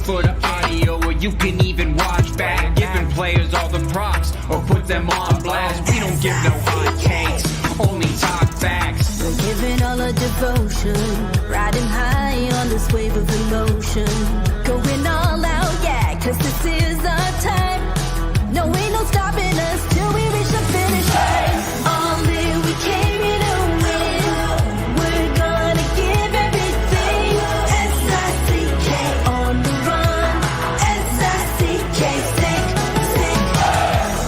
for the audio, or you can even watch back. Giving players all the props, or put them on blast. We don't give no hot takes, only talk facts. We're giving all our devotion, riding high on this wave of emotion. Going all out, yeah, cause this is our time. No, ain't no stopping us till we reach the finish line. All in, we came here to win. We're gonna give everything. S-I-C-K on the run. S-I-C-K, sick, sick.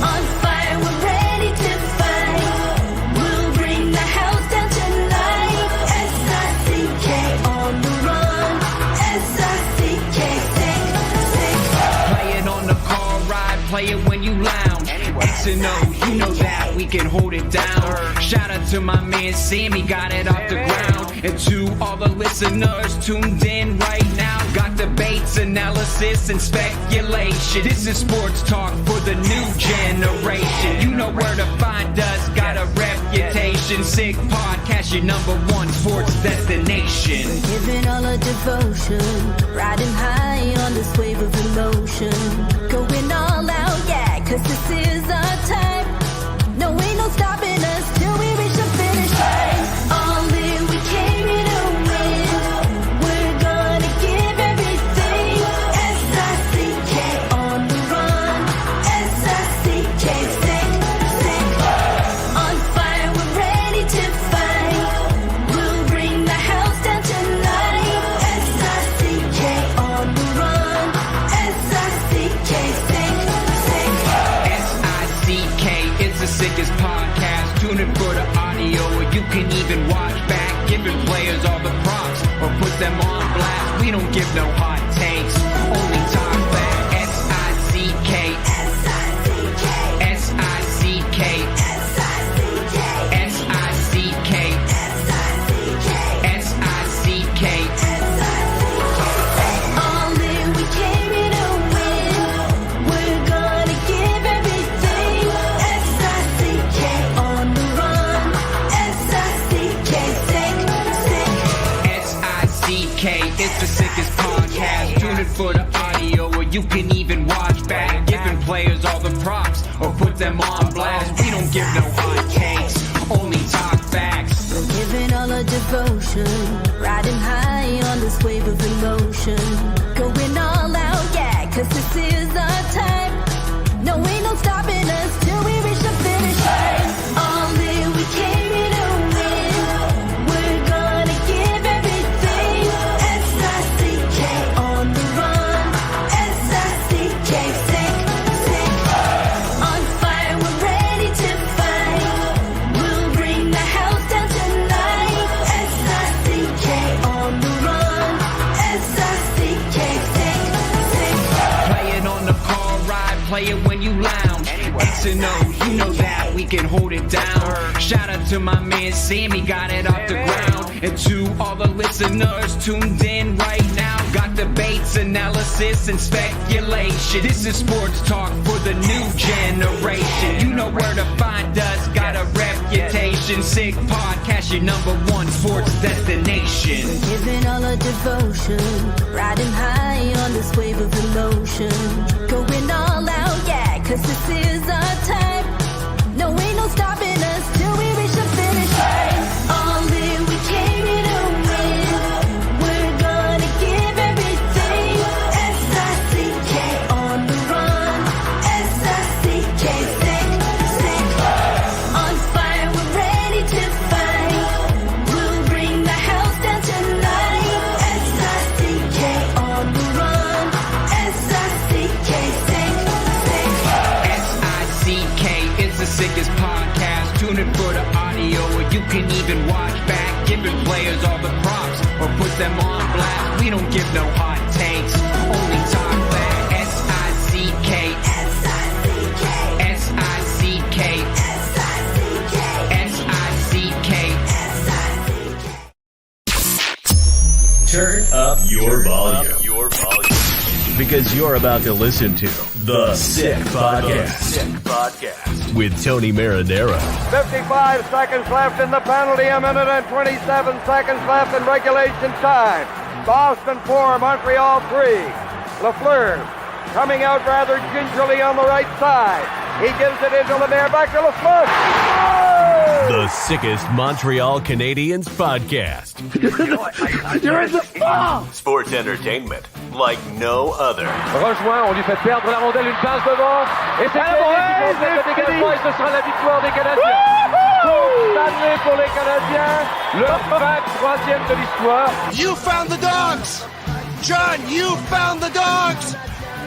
On fire, we're ready to fight. We'll bring the house down tonight. S-I-C-K on the run. S-I-C-K, sick, sick. Play it on the car ride, play it when you lounge. X and O, you know that we can hold it down. Shout out to my man Sammy, got it off the ground. And to all the listeners tuned in right now, got debates, analysis, and speculation. This is sports talk for the new generation. You know where to find us, got a reputation. Sick podcast, your #1 sports destination. Giving all our devotion, riding high on this wave of emotion. Going all out, yeah, cause this is our time. No, ain't no stopping us till we reach the finish line. All in, we came here to win. We're gonna give everything. S-I-C-K on the run. S-I-C-K, sick, sick. On fire, we're ready to fight. We'll bring the house down tonight. S-I-C-K on the run. S-I-C-K, sick, sick. S-I-C-K is the sickest podcast. Tune in for the audio, or you can even watch back. Giving players all the props, or put them on blast. We don't give no hot takes, only talk back. S-I-C-K, S-I-C-K, S-I-C-K, S-I-C-K, S-I-C-K, S-I-C-K, S-I-C-K. All in, we came here to win. We're gonna give everything. S-I-C-K on the run. S-I-C-K, sick, sick. S-I-C-K is the sickest podcast. Tune in for the audio, or you can even watch back. Giving players all the props, or put them on blast. We don't give no hot takes, only talk facts. We're giving all our devotion, riding high on this wave of emotion. Going all out, yeah, cause this is our time. No, ain't no stopping us till we reach the finish line. All in, we came here to win. We're gonna give everything. S-I-C-K on the run. S-I-C-K, sick, sick. On fire, we're ready to fight. We'll bring the house down tonight. S-I-C-K on the run. S-I-C-K, sick, sick. Play it on the car ride, play it when you lounge. X and O, you know that we can hold it down. Shout out to my man Sammy, got it off the ground. And to all the listeners tuned in right now, got debates, analysis, and speculation. This is sports talk for the new generation. You know where to find us, got a reputation. Sick podcast, your #1 sports destination. Giving all our devotion, riding high on this wave of emotion. Going all out, yeah, cause this is our time. No, ain't no stopping us till we reach the finish line. All in, we came here to win. We're gonna give everything. S-I-C-K on the run. S-I-C-K, sick, sick. On fire, we're ready to fight. We'll bring the house down tonight. S-I-C-K on the run. S-I-C-K, sick, sick. S-I-C-K is the sickest podcast. Tune in for the audio, or you can even watch back. Giving players all the props, or put them on blast. We don't give no hot takes, only talk back. S-I-C-K, S-I-C-K, S-I-C-K, S-I-C-K, S-I-C-K. S-I-C-K. Turn up your volume. Because you're about to listen to The Sick Podcast. With Tony Marinaro, 55 seconds left in the penalty, a minute and 27 seconds left in regulation time. Boston 4, Montreal 3. Lafleur coming out rather gingerly on the right side. He gives it into Lemaire, back to Lafleur. Oh! The sickest Montreal Canadiens podcast. You're in the ball! Sports entertainment like no other. Rejoint, on lui fait perdre la rondelle, une passe devant. Et c'est le dégagement et ce sera la victoire des Canadiens. Stanley pour les Canadiens, le 23e de l'histoire. You found the dogs! John, you found the dogs!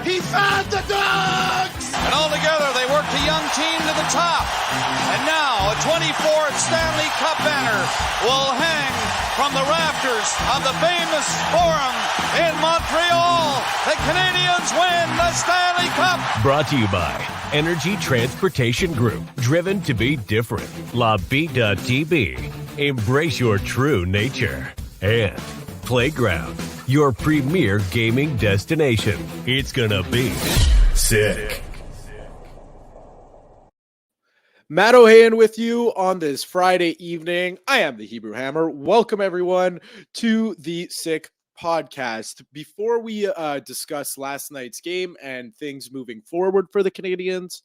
He found the dogs! And all together, they worked a young team to the top. And now, a 24th Stanley Cup banner will hang from the rafters of the famous Forum in Montreal. The Canadiens win the Stanley Cup! Brought to you by Energy Transportation Group. Driven to be different. La Vida TB. Embrace your true nature. And Playground, your premier gaming destination. It's gonna be sick. Matt Ohayon with you on this Friday evening. I am the Hebrew Hammer. Welcome everyone to the Sick Podcast. Before we discuss last night's game and things moving forward for the Canadiens,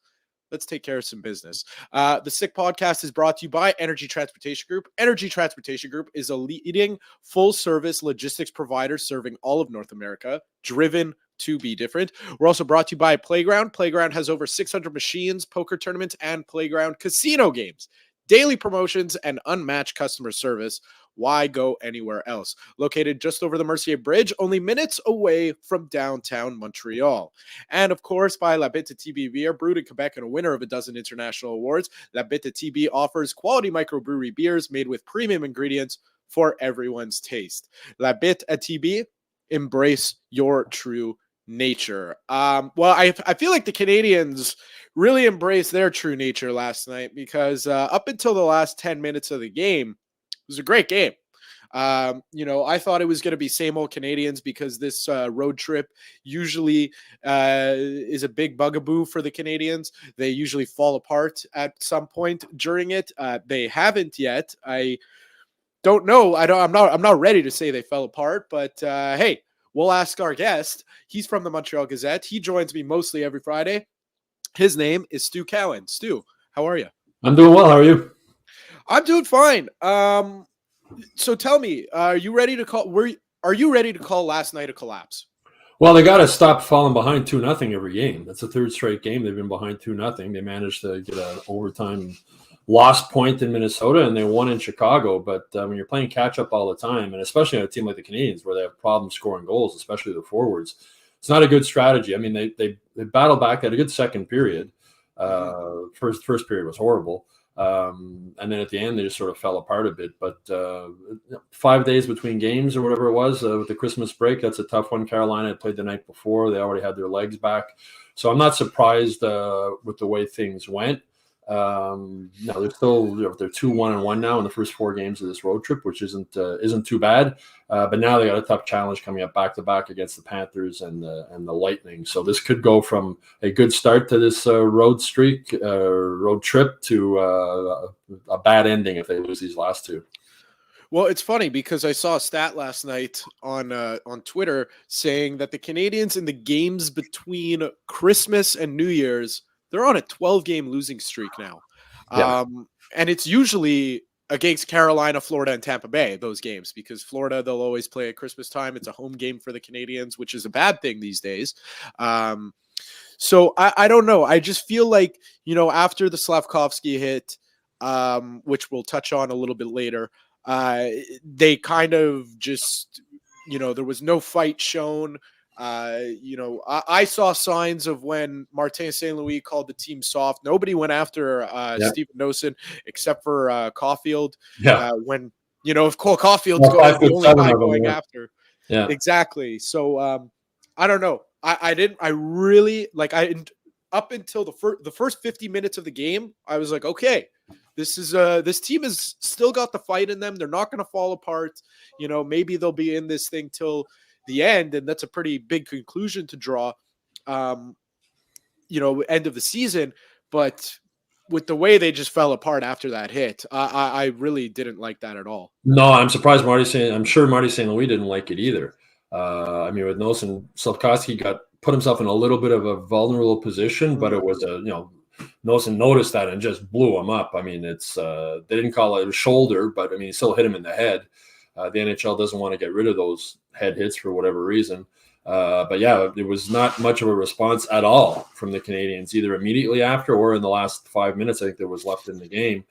let's take care of some business. The Sick Podcast is brought to you by Energy Transportation Group. Energy Transportation Group is a leading full-service logistics provider serving all of North America, driven to be different. We're also brought to you by Playground. Playground has over 600 machines, poker tournaments, and Playground casino games. Daily promotions and unmatched customer service. Why go anywhere else? Located just over the Mercier Bridge, only minutes away from downtown Montreal. And of course, by La Bitte TB beer, brewed in Quebec and a winner of a dozen international awards. La Bitte TB offers quality microbrewery beers made with premium ingredients for everyone's taste. La Bitte TB, embrace your true nature. Well, I feel like the Canadiens really embraced their true nature last night because up until the last 10 minutes of the game, it was a great game. I thought it was going to be same old Canadiens because this road trip usually is a big bugaboo for the Canadiens. They usually fall apart at some point during it. They haven't yet. I don't know. I'm not ready to say they fell apart, but hey, we'll ask our guest. He's from the Montreal Gazette. He joins me mostly every Friday. His name is Stu Cowan. Stu, how are you? I'm doing well. How are you? I'm doing fine. So tell me, are you ready to call last night a collapse? Well, they got to stop falling behind 2-0 every game. That's the third straight game they've been behind 2-0. They managed to get an overtime lost point in Minnesota, and they won in Chicago. But when you're playing catch up all the time, and especially on a team like the Canadiens, where they have problems scoring goals, especially the forwards, it's not a good strategy. I mean, they battled back. They had a good second period. First period was horrible. And then at the end, they just sort of fell apart a bit. But 5 days between games or whatever it was with the Christmas break, that's a tough one. Carolina had played the night before. They already had their legs back. So I'm not surprised with the way things went. No, they're still they're 2-1-1 now in the first 4 games of this road trip, which isn't too bad. But now they got a tough challenge coming up back to back against the Panthers and the Lightning. So this could go from a good start to this road trip to a bad ending if they lose these last 2. Well, it's funny because I saw a stat last night on Twitter saying that the Canadiens in the games between Christmas and New Year's, they're on a 12-game losing streak now. Yeah. And it's usually against Carolina, Florida, and Tampa Bay, those games, because Florida, they'll always play at Christmas time. It's a home game for the Canadiens, which is a bad thing these days. So I don't know. I just feel like, after the Slafkovsky hit, which we'll touch on a little bit later, they kind of just, there was no fight shown. I saw signs of when Martin St. Louis called the team soft. Nobody went after Steven Nosen except for Caufield. Yeah. When if Cole Caufield's the only guy going after. Yeah. Exactly. So I don't know. Up until the first 50 minutes of the game, I was like, okay, this team has still got the fight in them. They're not going to fall apart. Maybe they'll be in this thing till the end, and that's a pretty big conclusion to draw, end of the season. But with the way they just fell apart after that hit, I really didn't like that at all. No, I'm surprised I'm sure Marty St. Louis didn't like it either. I mean, with Nosen, Slafkovsky put himself in a little bit of a vulnerable position, but it was Nosen noticed that and just blew him up. I mean, they didn't call it a shoulder, but I mean, he still hit him in the head. The NHL doesn't want to get rid of those head hits for whatever reason. But yeah, it was not much of a response at all from the Canadiens, either immediately after or in the last 5 minutes, I think there was left in the game.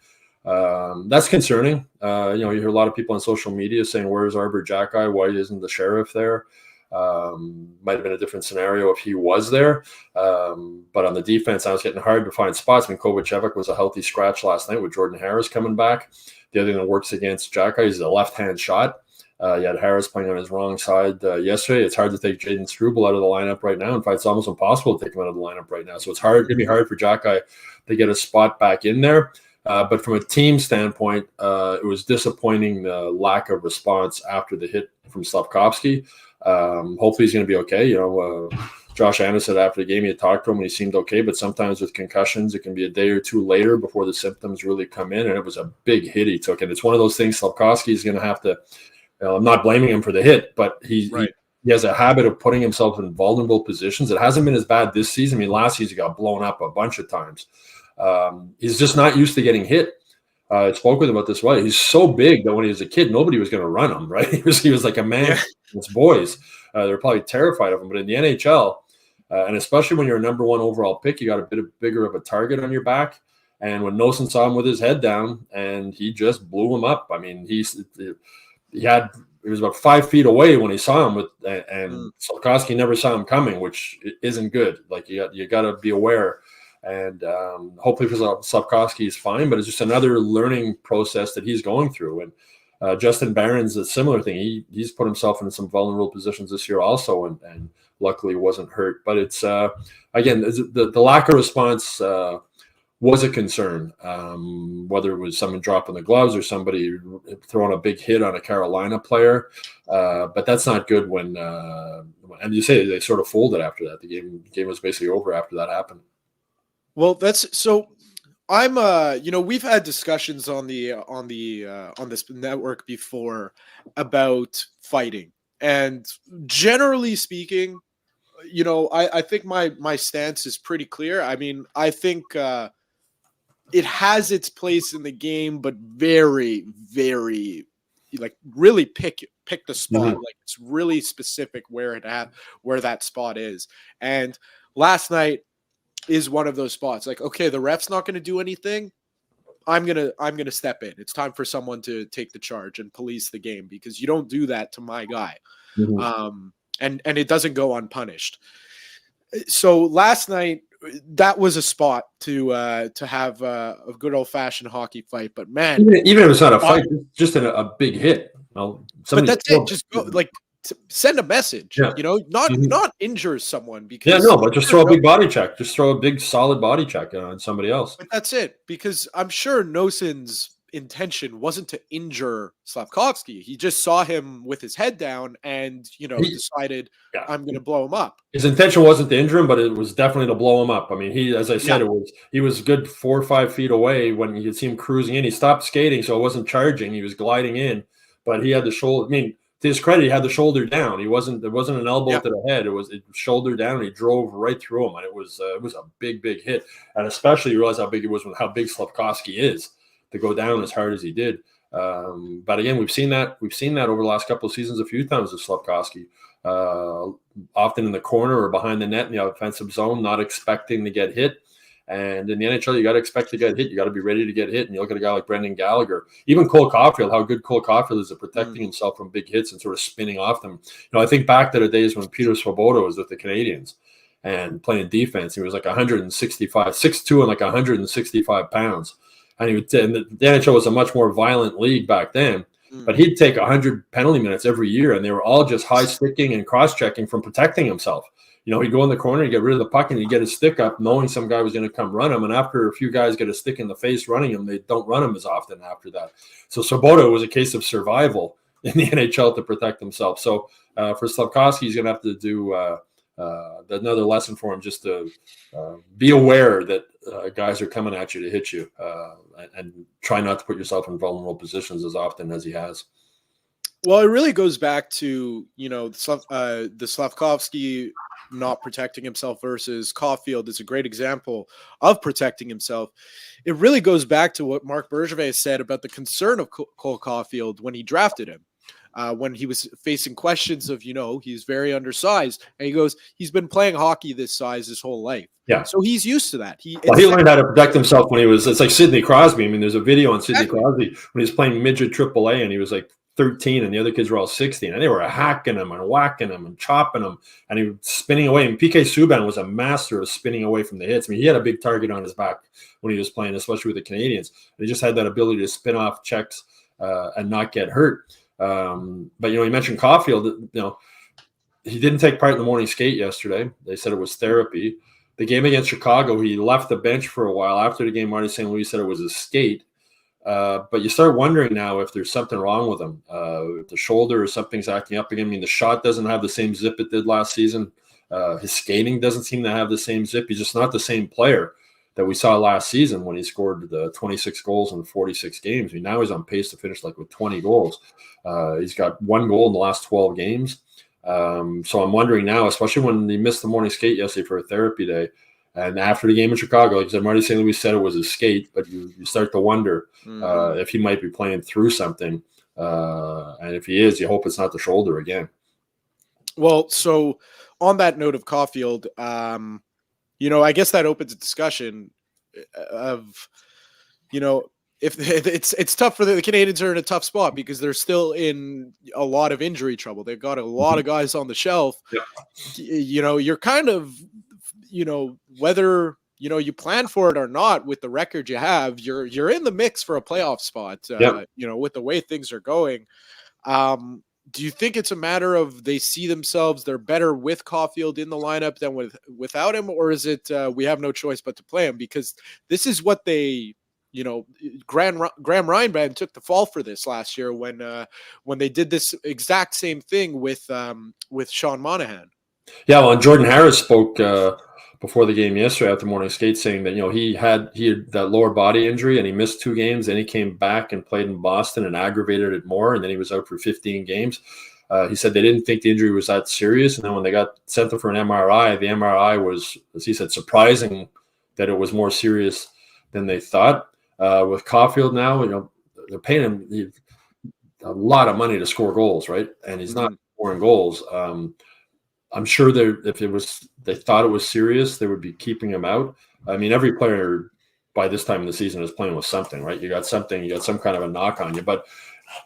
That's concerning. You hear a lot of people on social media saying, "Where's Arbor Jackeye? Why isn't the sheriff there?" Might have been a different scenario if he was there. But on the defense, I was getting hard to find spots. I mean, Kovacevic was a healthy scratch last night with Jordan Harris coming back. The other thing that works against Jackeye is a left-hand shot. You had Harris playing on his wrong side yesterday. It's hard to take Jaden Struble out of the lineup right now. In fact, it's almost impossible to take him out of the lineup right now. So it's hard. It'd be hard for Jackeye to get a spot back in there. But from a team standpoint, it was disappointing the lack of response after the hit from Slafkovsky. Hopefully he's going to be okay. Josh Anderson said after the game he had talked to him and he seemed okay, but sometimes with concussions, it can be a day or two later before the symptoms really come in, and it was a big hit he took. And it's one of those things Slafkovsky is going to have to I'm not blaming him for the hit, but he has a habit of putting himself in vulnerable positions. It hasn't been as bad this season. I mean, last season he got blown up a bunch of times. He's just not used to getting hit. I spoke with him about this. He's so big that when he was a kid, nobody was going to run him, right? He was like a man against boys. They were probably terrified of him. But in the NHL, and especially when you're a number one overall pick, you got a bit bigger of a target on your back. And when Nosen saw him with his head down, and he just blew him up. I mean, he was about 5 feet away when he saw him, and Slafkovsky never saw him coming, which isn't good. Like you got to be aware. And hopefully for Slafkovsky is fine, but it's just another learning process that he's going through. And Justin Barron's a similar thing. He's put himself in some vulnerable positions this year also, and luckily wasn't hurt. But it's again the lack of response was a concern. Whether it was someone dropping the gloves or somebody throwing a big hit on a Carolina player, but that's not good when. And you say they sort of folded after that. The game was basically over after that happened. Well, that's so. I'm we've had discussions on this network before about fighting, and generally speaking, I think my stance is pretty clear. I mean, I think it has its place in the game, but very, very really pick the spot. Mm-hmm. Like it's really specific where that spot is. And last night is one of those spots. Like, okay, the ref's not going to do anything. I'm gonna step in. It's time for someone to take the charge and police the game, because you don't do that to my guy, and it doesn't go unpunished. So last night, that was a spot to have a good old fashioned hockey fight. But man, even if it's not a fight, just a big hit. But that's it. Just go send a message, not injure someone, because but just throw a big body check. Just throw a big solid body check on somebody else. But that's it, because I'm sure Nosen's intention wasn't to injure Slafkovsky. He just saw him with his head down and decided I'm going to blow him up. His intention wasn't to injure him, but it was definitely to blow him up. I mean, as I said, he was good 4 or 5 feet away when you could see him cruising in. He stopped skating, so it wasn't charging. He was gliding in, but he had the shoulder. I mean, to his credit, he had the shoulder down. There wasn't an elbow to the head. It was shoulder down. And he drove right through him, and it was a big hit. And especially you realize how big it was with how big Slafkovsky is to go down as hard as he did. But again, we've seen that over the last couple of seasons a few times with Slafkovsky, often in the corner or behind the net in the offensive zone, not expecting to get hit. And in the NHL, you got to expect to get hit. You got to be ready to get hit. And you look at a guy like Brendan Gallagher, even Cole Caufield, how good Cole Caufield is at protecting himself from big hits and sort of spinning off them. I think back to the days when Peter Svoboda was with the Canadiens and playing defense. He was like 165, 6'2", and like 165 pounds. And the NHL was a much more violent league back then. But he'd take 100 penalty minutes every year, and they were all just high sticking and cross-checking from protecting himself. He'd go in the corner, he'd get rid of the puck, and he'd get his stick up, knowing some guy was going to come run him. And after a few guys get a stick in the face running him, they don't run him as often after that. So Svoboda was a case of survival in the NHL to protect himself. So for Slafkovsky, he's going to have to do another lesson for him, just to be aware that guys are coming at you to hit you, and try not to put yourself in vulnerable positions as often as he has. Well, it really goes back to, the Slafkovsky not protecting himself versus Caufield is a great example of protecting himself. It really goes back to what Marc Bergevin said about the concern of Cole Caufield when he drafted him. When he was facing questions of, he's very undersized. And he goes, he's been playing hockey this size his whole life. Yeah. So he's used to that. He learned how to protect himself when it's like Sidney Crosby. I mean, there's a video on Sidney Crosby when he was playing midget AAA and he was like 13 and the other kids were all 16 and they were hacking him and whacking him and chopping him and he was spinning away. And PK Subban was a master of spinning away from the hits. I mean, he had a big target on his back when he was playing, especially with the Canadians. And he just had that ability to spin off checks and not get hurt. But you mentioned Caufield, he didn't take part in the morning skate yesterday. They said it was therapy. The game against Chicago, he left the bench for a while. After the game, Marty St. Louis said it was a skate. But you start wondering now if there's something wrong with him. The shoulder or something's acting up again. I mean, the shot doesn't have the same zip it did last season. His skating doesn't seem to have the same zip. He's just not the same player that we saw last season when he scored the 26 goals in 46 games. I mean, now he's on pace to finish with 20 goals. He's got 1 goal in the last 12 games. So I'm wondering now, especially when he missed the morning skate yesterday for a therapy day, and after the game in Chicago, like I said, Marty St. Louis said it was a skate, but you start to wonder if he might be playing through something. And if he is, you hope it's not the shoulder again. Well, so on that note of Caufield, I guess that opens a discussion of, if it's tough for the Canadians are in a tough spot because they're still in a lot of injury trouble. They've got a lot of guys on the shelf. Yeah. You're kind of, whether, you plan for it or not with the record you have, you're in the mix for a playoff spot, with the way things are going. Do you think it's a matter of they see themselves, they're better with Caufield in the lineup than without him? Or is it we have no choice but to play him? Because this is what they, Graham Reinband took the fall for this last year when they did this exact same thing with Sean Monahan. Yeah, well, and Jordan Harris spoke before the game yesterday after morning skate saying that, he had that lower body injury and he missed 2 games. Then he came back and played in Boston and aggravated it more. And then he was out for 15 games. He said they didn't think the injury was that serious. And then when they got sent him for an MRI, the MRI was, as he said, surprising that it was more serious than they thought. With Caufield now, they're paying him a lot of money to score goals, right? And he's not scoring goals. I'm sure if they thought it was serious, they would be keeping him out. I mean, every player by this time in the season is playing with something, right? You got some kind of a knock on you. But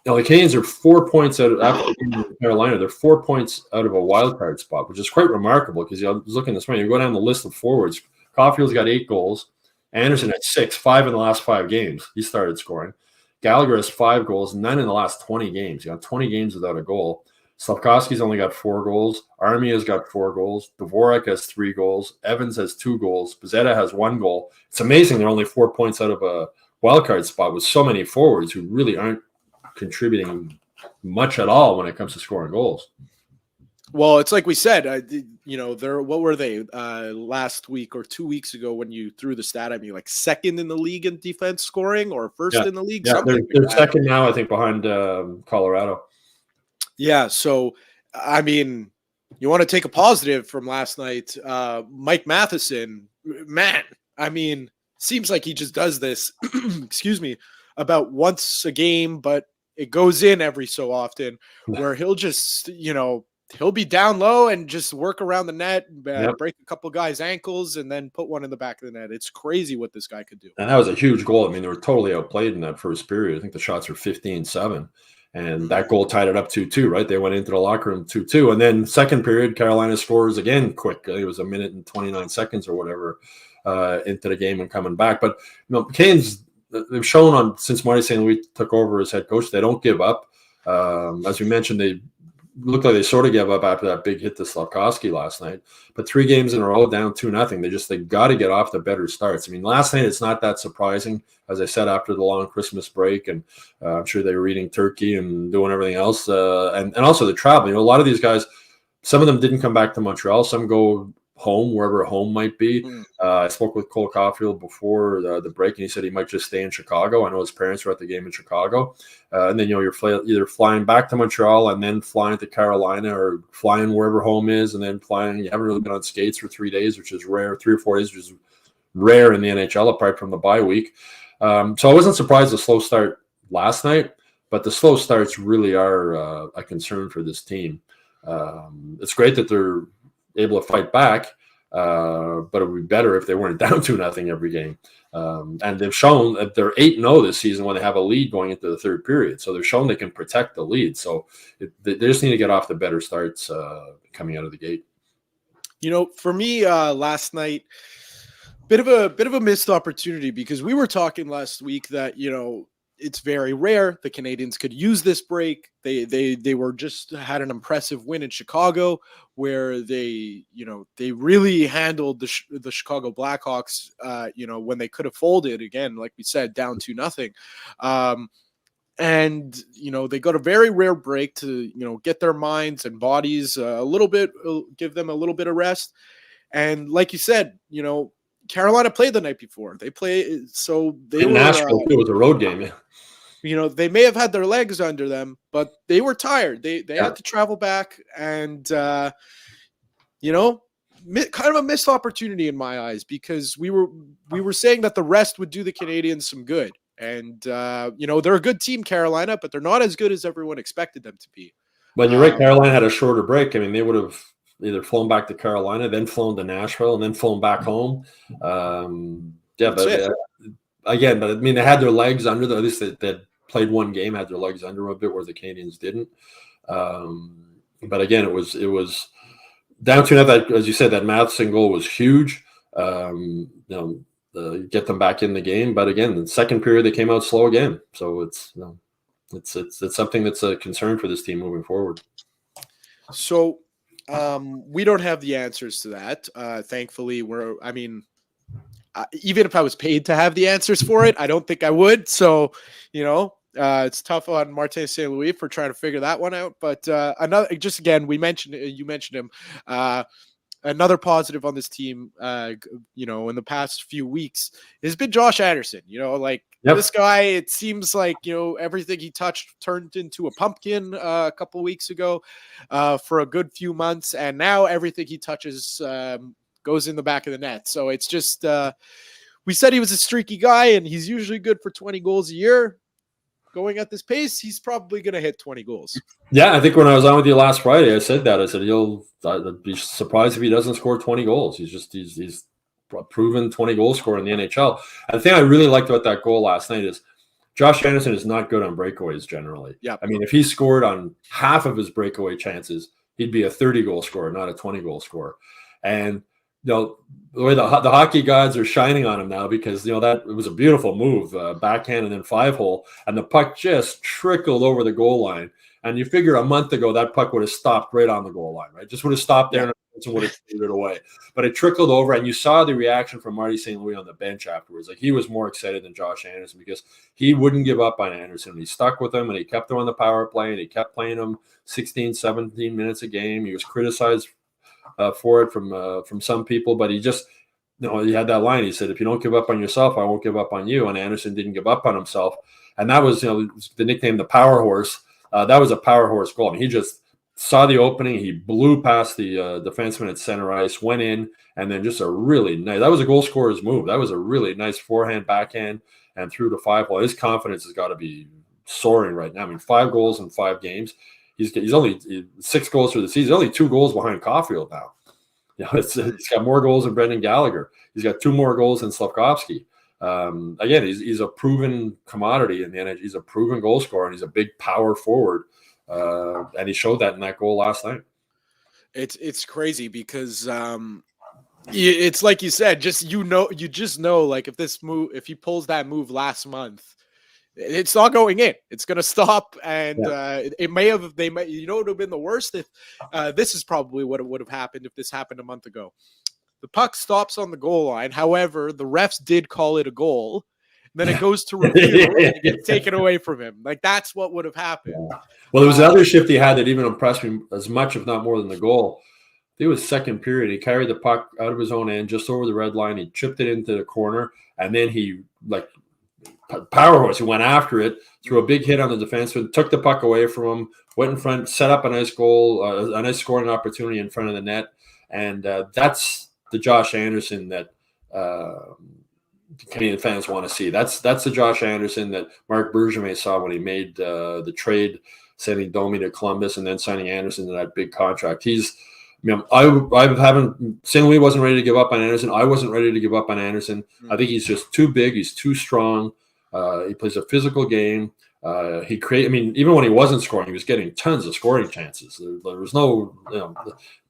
the Canadians are 4 points out after Carolina. They're 4 points out of a wild card spot, which is quite remarkable because I was looking this morning. You go down the list of forwards. Caufield's got 8 goals. Anderson had 6, 5 in the last 5 games. He started scoring. Gallagher has 5 goals, none in the last 20 games. You got 20 games without a goal. Slafkovsky's only got 4 goals. Armia's got 4 goals. Dvorak has 3 goals. Evans has 2 goals. Pizzetta has 1 goal. It's amazing they're only 4 points out of a wildcard spot with so many forwards who really aren't contributing much at all when it comes to scoring goals. Well, it's like we said, what were they last week or 2 weeks ago when you threw the stat at me, like second in the league in defense scoring or first in the league? Yeah, they're second now, I think, behind Colorado. Yeah, so, I mean, you want to take a positive from last night. Mike Matheson, man, I mean, seems like he just does this, excuse me, about once a game, but it goes in every so often where he'll just, he'll be down low and just work around the net, break a couple guys' ankles, and then put one in the back of the net. It's crazy what this guy could do. And that was a huge goal. I mean, they were totally outplayed in that first period. I think the shots were 15-7. And that goal tied it up 2-2, right? They went into the locker room 2-2. And then second period, Carolina scores again quick. It was 1 minute and 29 seconds or whatever into the game and coming back. But, Canes, they've shown since Marty St. Louis took over as head coach, they don't give up. As we mentioned, they looked like they sort of gave up after that big hit to Slafkovsky last night. But 3 games in a row down 2-0. They got to get off to better starts. I mean, last night it's not that surprising, as I said, after the long Christmas break, and I'm sure they were eating turkey and doing everything else, and also the travel. A lot of these guys, some of them didn't come back to Montreal. Some go home, wherever home might be. I spoke with Cole Caufield before the break, and he said he might just stay in Chicago. I know his parents were at the game in Chicago. And then, you're either flying back to Montreal and then flying to Carolina, or flying wherever home is and then flying. You haven't really been on skates for 3 days, which is rare, 3 or 4 days, which is rare in the NHL apart from the bye week. So I wasn't surprised the slow start last night, but the slow starts really are a concern for this team. It's great that they're able to fight back, but it would be better if they weren't down 2-0 every game. And they've shown that they're 8-0 this season when they have a lead going into the third period. So they've shown they can protect the lead. So they just need to get off the better starts coming out of the gate. For me, last night, bit of a missed opportunity, because we were talking last week that, it's very rare the Canadians could use this break. They were just had an impressive win in Chicago, where they really handled the Chicago Blackhawks, when they could have folded again, like we said, down 2-0. And, they got a very rare break to, get their minds and bodies a little bit, give them a little bit of rest. And like you said, Carolina played the night before. They played, so they were. Nashville too was a road game, yeah. They may have had their legs under them, but they were tired. They had to travel back, and kind of a missed opportunity in my eyes, because we were saying that the rest would do the Canadians some good, and they're a good team, Carolina, but they're not as good as everyone expected them to be. But you're right, Carolina had a shorter break. I mean, they would have either flown back to Carolina, then flown to Nashville, and then flown back home. Again, but I mean, they had their legs under them. At least they played one game, had their legs under them a bit, where the Canadians didn't. But again, it was down to that, as you said, that Matheson goal was huge. Get them back in the game. But again, the second period they came out slow again. So it's something that's a concern for this team moving forward. So. We don't have the answers to that. Thankfully, even if I was paid to have the answers for it, I don't think I would. So, it's tough on Martin St. Louis for trying to figure that one out. But you mentioned him. Another positive on this team, in the past few weeks has been Josh Anderson. This guy, it seems like, everything he touched turned into a pumpkin a couple weeks ago for a good few months. And now everything he touches goes in the back of the net. So it's just, we said he was a streaky guy, and he's usually good for 20 goals a year. Going at this pace, he's probably going to hit 20 goals. Yeah, I think when I was on with you last Friday, I said that. I said I'd be surprised if he doesn't score 20 goals. He's a proven 20 goal scorer in the NHL. And the thing I really liked about that goal last night is Josh Anderson is not good on breakaways generally. Yeah, I mean, if he scored on half of his breakaway chances, he'd be a 30 goal scorer, not a 20 goal scorer. And the way the hockey gods are shining on him now, because that it was a beautiful move, backhand and then 5-hole, and the puck just trickled over the goal line. And you figure a month ago that puck would have stopped right on the goal line, right? Just would have stopped there and would have threw it away. But it trickled over, and you saw the reaction from Marty St. Louis on the bench afterwards. Like, he was more excited than Josh Anderson, because he wouldn't give up on Anderson. He stuck with him, and he kept him on the power play, and he kept playing him 16, 17 minutes a game. He was criticized for it from some people, but he just, he had that line. He said, if you don't give up on yourself, I won't give up on you. And Anderson didn't give up on himself. And that was, the nickname, the power horse. That was a power horse goal. I mean, he just saw the opening. He blew past the defenseman at center ice, went in, and then just a really nice, that was a goal scorer's move. That was a really nice forehand, backhand, and through to 5-hole. His confidence has got to be soaring right now. I mean, 5 goals in 5 games. He's only 6 goals for the season. He's only 2 goals behind Caufield now. He's got more goals than Brendan Gallagher. He's got 2 more goals than Slafkovsky. Again, he's a proven commodity in the NHL. He's a proven goal scorer, and he's a big power forward. And he showed that in that goal last night. It's crazy because it's like you said, you just know like if he pulls that move last month, it's not going in. It's going to stop, and it may have. It would have been the worst if this is probably what it would have happened if this happened a month ago. The puck stops on the goal line. However, the refs did call it a goal. Then it goes to review and it gets taken away from him. Like, that's what would have happened. Well, there was another shift he had that even impressed me as much, if not more, than the goal. it was second period. He carried the puck out of his own end, just over the red line. He chipped it into the corner, and then he power horse. He went after it, threw a big hit on the defenseman, took the puck away from him, went in front, set up a nice goal, a nice scoring opportunity in front of the net, and that's the Josh Anderson that Canadian fans want to see. That's the Josh Anderson that Marc Bergevin saw when he made the trade, sending Domi to Columbus and then signing Anderson to that big contract. I haven't. St. Louis wasn't ready to give up on Anderson. I wasn't ready to give up on Anderson. I think he's just too big. He's too strong. He plays a physical game. Even when he wasn't scoring, he was getting tons of scoring chances. There was no,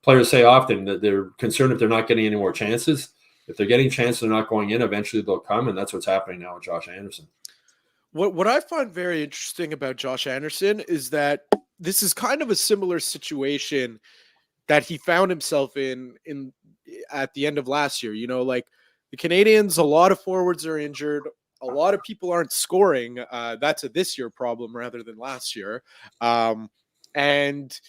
players say often that they're concerned if they're not getting any more chances. If they're getting chances, they're not going in. Eventually, they'll come, and that's what's happening now with Josh Anderson. What I find very interesting about Josh Anderson is that this is kind of a similar situation that he found himself in at the end of last year. Like the Canadians, a lot of forwards are injured. A lot of people aren't scoring. That's a this year problem rather than last year. And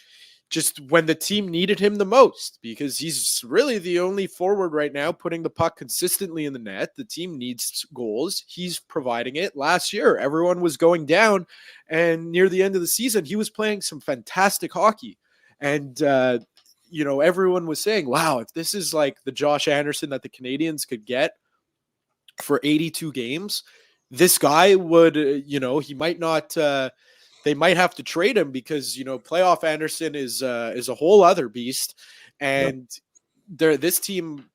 just when the team needed him the most, because he's really the only forward right now putting the puck consistently in the net. The team needs goals. He's providing it. Last year, everyone was going down, and near the end of the season, he was playing some fantastic hockey. And, everyone was saying, wow, if this is like the Josh Anderson that the Canadians could get for 82 games, this guy would, he might not, they might have to trade him because, playoff Anderson is a whole other beast. And this team,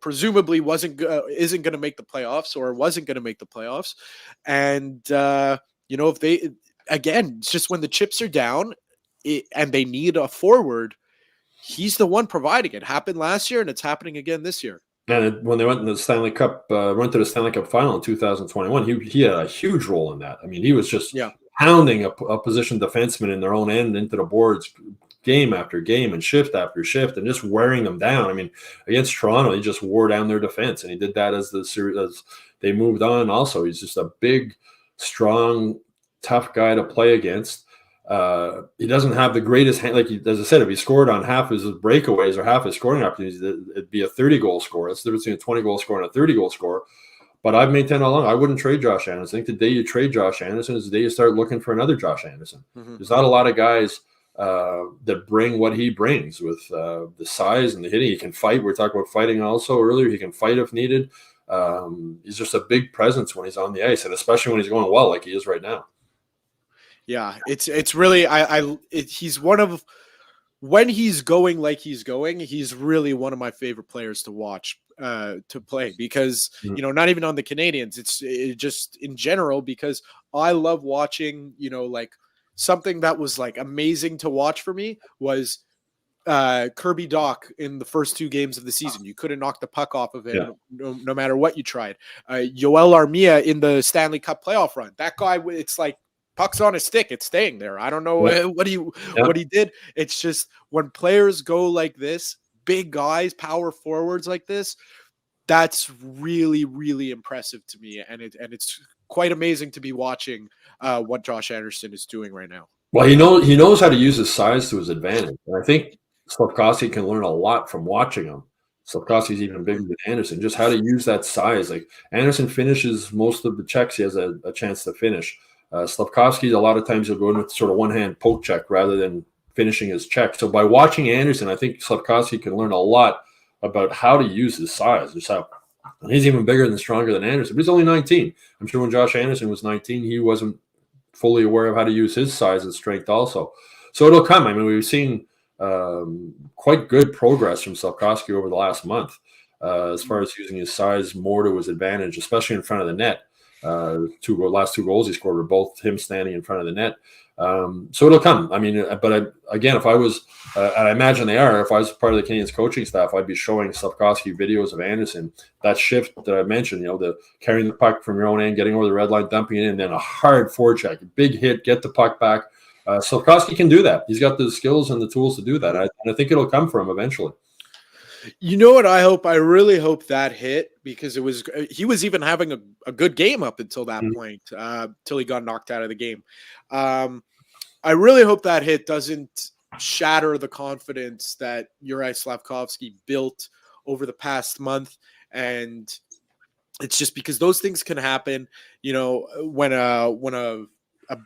presumably isn't going to make the playoffs or wasn't going to make the playoffs. And, if they, again, it's just when the chips are down and they need a forward, he's the one providing it. Happened last year and it's happening again this year. And when they went to the Stanley Cup final in 2021, he had a huge role in that. I mean, he was just pounding a position defenseman in their own end into the boards game after game and shift after shift and just wearing them down. I mean, against Toronto, he just wore down their defense, and he did that as they moved on. Also, he's just a big, strong, tough guy to play against. He doesn't have the greatest hand. As I said, if he scored on half his breakaways or half his scoring opportunities, it'd be a 30-goal score. That's the difference between a 20-goal score and a 30-goal score. But I've maintained all along, I wouldn't trade Josh Anderson. I think the day you trade Josh Anderson is the day you start looking for another Josh Anderson. Mm-hmm. There's not a lot of guys that bring what he brings with the size and the hitting. He can fight. We were talking about fighting also earlier. He can fight if needed. He's just a big presence when he's on the ice, and especially when he's going well like he is right now. Yeah, it's really he's one of, when he's going like he's going, he's really one of my favorite players to watch to play, because not even on the Canadians, it's just in general, because I love watching, like something that was like amazing to watch for me was Kirby Dach in the first 2 games of the season. You couldn't knock the puck off of him no matter what you tried. Yoel Armia in the Stanley Cup playoff run. That guy, it's like puck's on his stick, it's staying there. I don't know what he did. It's just when players go like this, big guys, power forwards like this, that's really, really impressive to me. And it's quite amazing to be watching what Josh Anderson is doing right now. Well, he knows how to use his size to his advantage. And I think Slafkovsky can learn a lot from watching him. Slafkovsky's even bigger than Anderson, just how to use that size. Like Anderson finishes most of the checks he has a chance to finish. Slafkovsky, a lot of times he'll go in with sort of one-hand poke check rather than finishing his check. So by watching Anderson, I think Slafkovsky can learn a lot about how to use his size. He's even bigger and stronger than Anderson, but he's only 19. I'm sure when Josh Anderson was 19, he wasn't fully aware of how to use his size and strength also. So it'll come. I mean, we've seen quite good progress from Slafkovsky over the last month as far as using his size more to his advantage, especially in front of the net. Last 2 goals he scored were both him standing in front of the net. So it'll come. I mean, but again, if I was, and I imagine they are, if I was part of the Canadians coaching staff, I'd be showing Slafkovsky videos of Anderson, that shift that I mentioned, the carrying the puck from your own end, getting over the red line, dumping it in, then a hard forecheck, a big hit, get the puck back. Slafkovsky can do that. He's got the skills and the tools to do that. And I think it'll come for him eventually. You know what I hope? I really hope that hit, because he was even having a good game up until that point, till he got knocked out of the game. I really hope that hit doesn't shatter the confidence that Uri Slafkovsky built over the past month. And it's just because those things can happen, you know, when a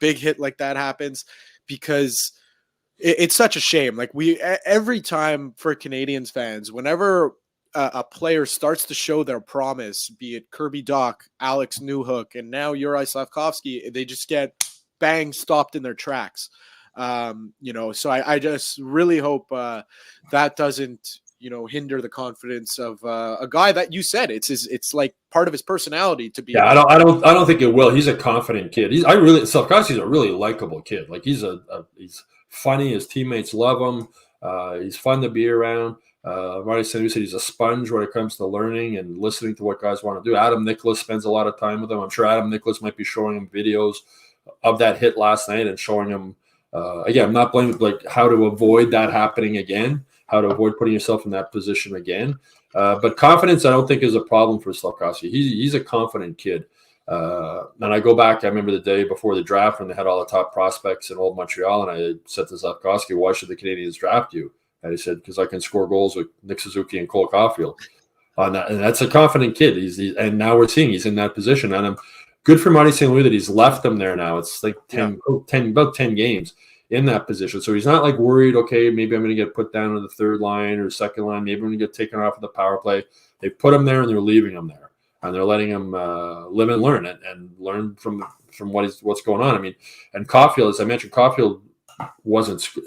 big hit like that happens, because it's such a shame. Like every time for Canadians fans, whenever a player starts to show their promise, be it Kirby Dach, Alex Newhook, and now Uri Slafkovsky, they just get bang stopped in their tracks. You know, so I just really hope that doesn't, you know, hinder the confidence of a guy that you said it's like part of his personality to be. Yeah, I don't think it will. He's a confident kid. Slafkovsky's a really likable kid. Like he's funny. His teammates love him. He's fun to be around. Marty said he's a sponge when it comes to learning and listening to what guys want to do. Adam Nicholas spends a lot of time with him. I'm sure Adam Nicholas might be showing him videos of that hit last night and showing him. Again, I'm not blaming like how to avoid that happening again, how to avoid putting yourself in that position again. But confidence, I don't think, is a problem for Slafkovsky. He's a confident kid. And I go back, I remember the day before the draft when they had all the top prospects in old Montreal, and I said to Slafkovsky, why should the Canadians draft you? And he said, because I can score goals with Nick Suzuki and Cole Caufield. And that's a confident kid. And now we're seeing he's in that position. And I'm good for Marty St. Louis that he's left them there now. It's like about 10 games in that position. So he's not like worried, okay, maybe I'm going to get put down to the third line or second line. Maybe I'm going to get taken off of the power play. They put him there and they're leaving him there. And they're letting him live and learn and learn from what's going on. I mean, and Caufield, as I mentioned, Caufield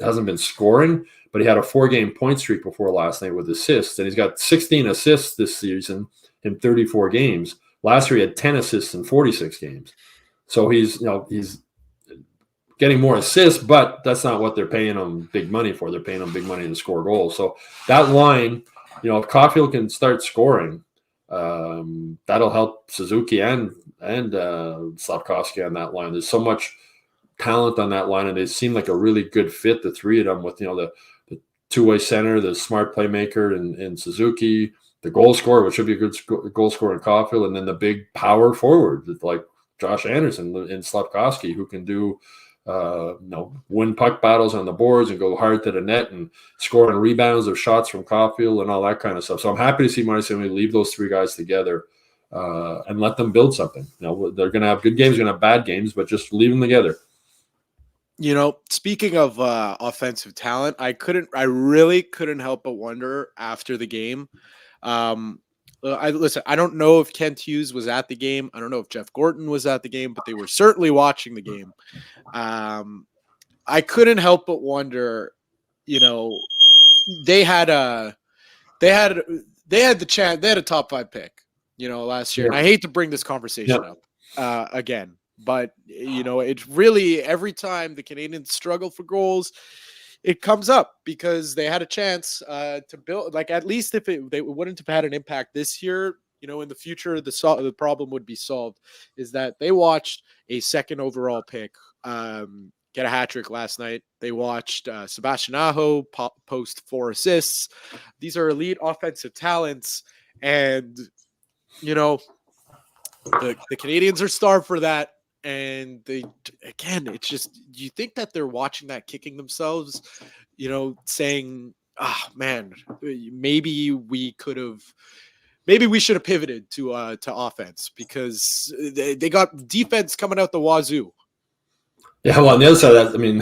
hasn't been scoring, but he had a 4-game point streak before last night with assists, and he's got 16 assists this season in 34 games. Last year he had 10 assists in 46 games. So he's getting more assists, but that's not what they're paying him big money for. They're paying him big money to score goals. So that line, if Caufield can start scoring, that'll help Suzuki and Slafkovsky on that line. There's so much talent on that line, and they seem like a really good fit, the three of them, with the two-way center, the smart playmaker in Suzuki, the goal scorer, which should be a good goal scorer in Caufield, and then the big power forward like Josh Anderson and Slafkovsky, who can do win puck battles on the boards and go hard to the net and score on rebounds of shots from Caufield and all that kind of stuff. So I'm happy to see Marty St. Louis leave those three guys together and let them build something. They're going to have good games, going to have bad games, but just leave them together. Speaking of offensive talent, I really couldn't help but wonder after the game. I don't know if Kent Hughes was at the game. I don't know if Jeff Gorton was at the game, but they were certainly watching the game. I couldn't help but wonder, they had the chance, they had a top 5 pick, last year. And I hate to bring this conversation up again, but it's really every time the Canadians struggle for goals, it comes up because they had a chance to build, like, at least if they wouldn't have had an impact this year, in the future, the problem would be solved. Is that they watched a second overall pick get a hat trick last night. They watched Sebastian Aho post 4 assists. These are elite offensive talents, and the Canadians are starved for that. And it's just, you think that they're watching that, kicking themselves, saying, man, maybe we should have pivoted to offense, because they got defense coming out the wazoo. Yeah, well, on the other side of that, I mean,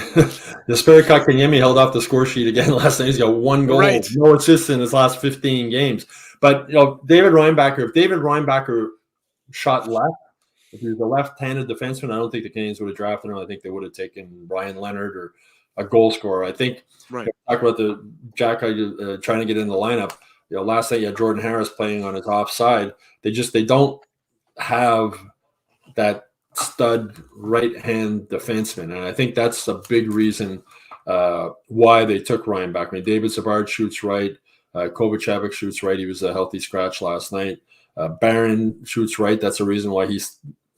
the Spirit Kotkaniemi held off the score sheet again last night. He's got 1 goal, no assists in his last 15 games. But, David Reinbacher shot left. If he was a left-handed defenseman, I don't think the Canadians would have drafted him. I think they would have taken Brian Leonard or a goal scorer. I think talk about the Jack trying to get in the lineup. Last night you had Jordan Harris playing on his offside. They don't have that stud right-hand defenseman, and I think that's a big reason why they took Ryan back. I mean, David Savard shoots right. Kovacevic shoots right. He was a healthy scratch last night. Barron shoots right. That's the reason why he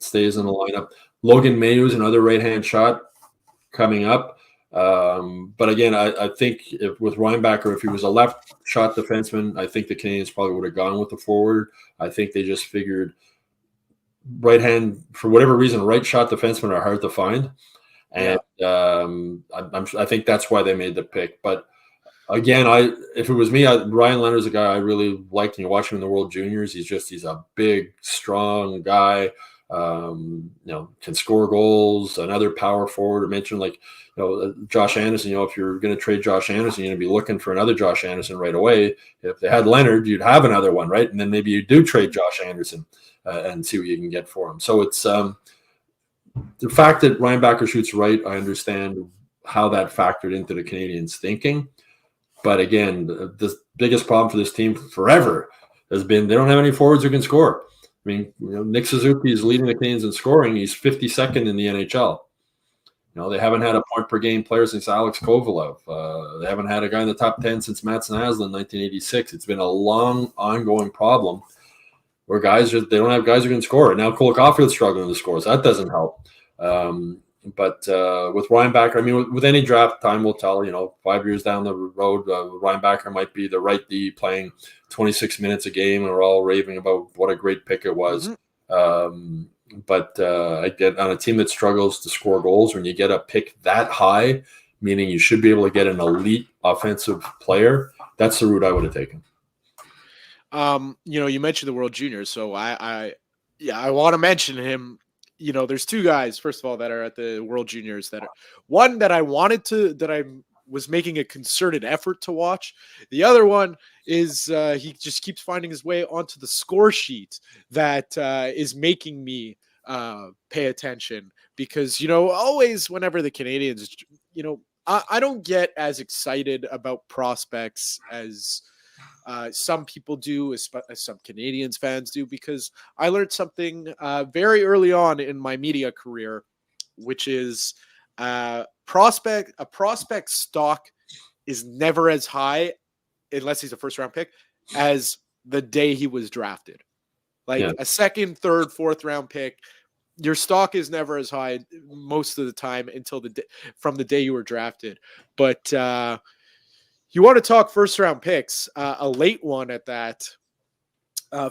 stays in the lineup. Logan Mayhew's another right-hand shot coming up. But again, I think with Reinbacher, if he was a left shot defenseman, I think the Canadians probably would have gone with the forward. I think they just figured right hand, for whatever reason, right shot defensemen are hard to find. And I think that's why they made the pick. But again, if it was me, Ryan Leonard's a guy I really liked. And you watch him in the World Juniors. He's a big, strong guy. Can score goals. Another power forward. I mentioned Josh Anderson. If you're going to trade Josh Anderson, you're going to be looking for another Josh Anderson right away. If they had Leonard, you'd have another one, right? And then maybe you do trade Josh Anderson and see what you can get for him. So it's the fact that Ryan Backer shoots right. I understand how that factored into the Canadians' thinking. But again, the biggest problem for this team forever has been they don't have any forwards who can score. I mean, Nick Suzuki is leading the Canadians in scoring. He's 52nd in the NHL. They haven't had a point per game player since Alex Kovalev. They haven't had a guy in the top 10 since Matson Haslund in 1986. It's been a long, ongoing problem where they don't have guys who can score. And now Cole Caufield's struggling to score, so that doesn't help. But with Ryan Backer, I mean, with any draft, time will tell. 5 years down the road, Ryan Backer might be the right D playing 26 minutes a game, and we're all raving about what a great pick it was. But I get on a team that struggles to score goals, when you get a pick that high, meaning you should be able to get an elite offensive player, that's the route I would have taken. You mentioned the World Juniors, so I want to mention him. There's two guys, first of all, that are at the World Juniors one that I was making a concerted effort to watch. The other one is he just keeps finding his way onto the score sheet that is making me pay attention because, always whenever the Canadians, I don't get as excited about prospects as some people do, as some Canadians fans do, because I learned something very early on in my media career, which is a prospect stock is never as high, unless he's a first round pick, as the day he was drafted. A second, third, fourth round pick, your stock is never as high most of the time until from the day you were drafted. But you want to talk first round picks, a late one at that.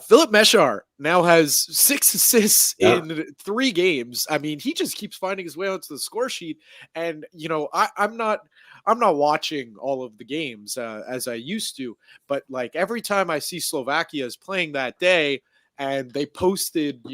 Philip Meshar now has 6 assists in 3 games. I mean, he just keeps finding his way onto the score sheet. And, I'm not watching all of the games as I used to, but every time I see Slovakia is playing that day and they posted,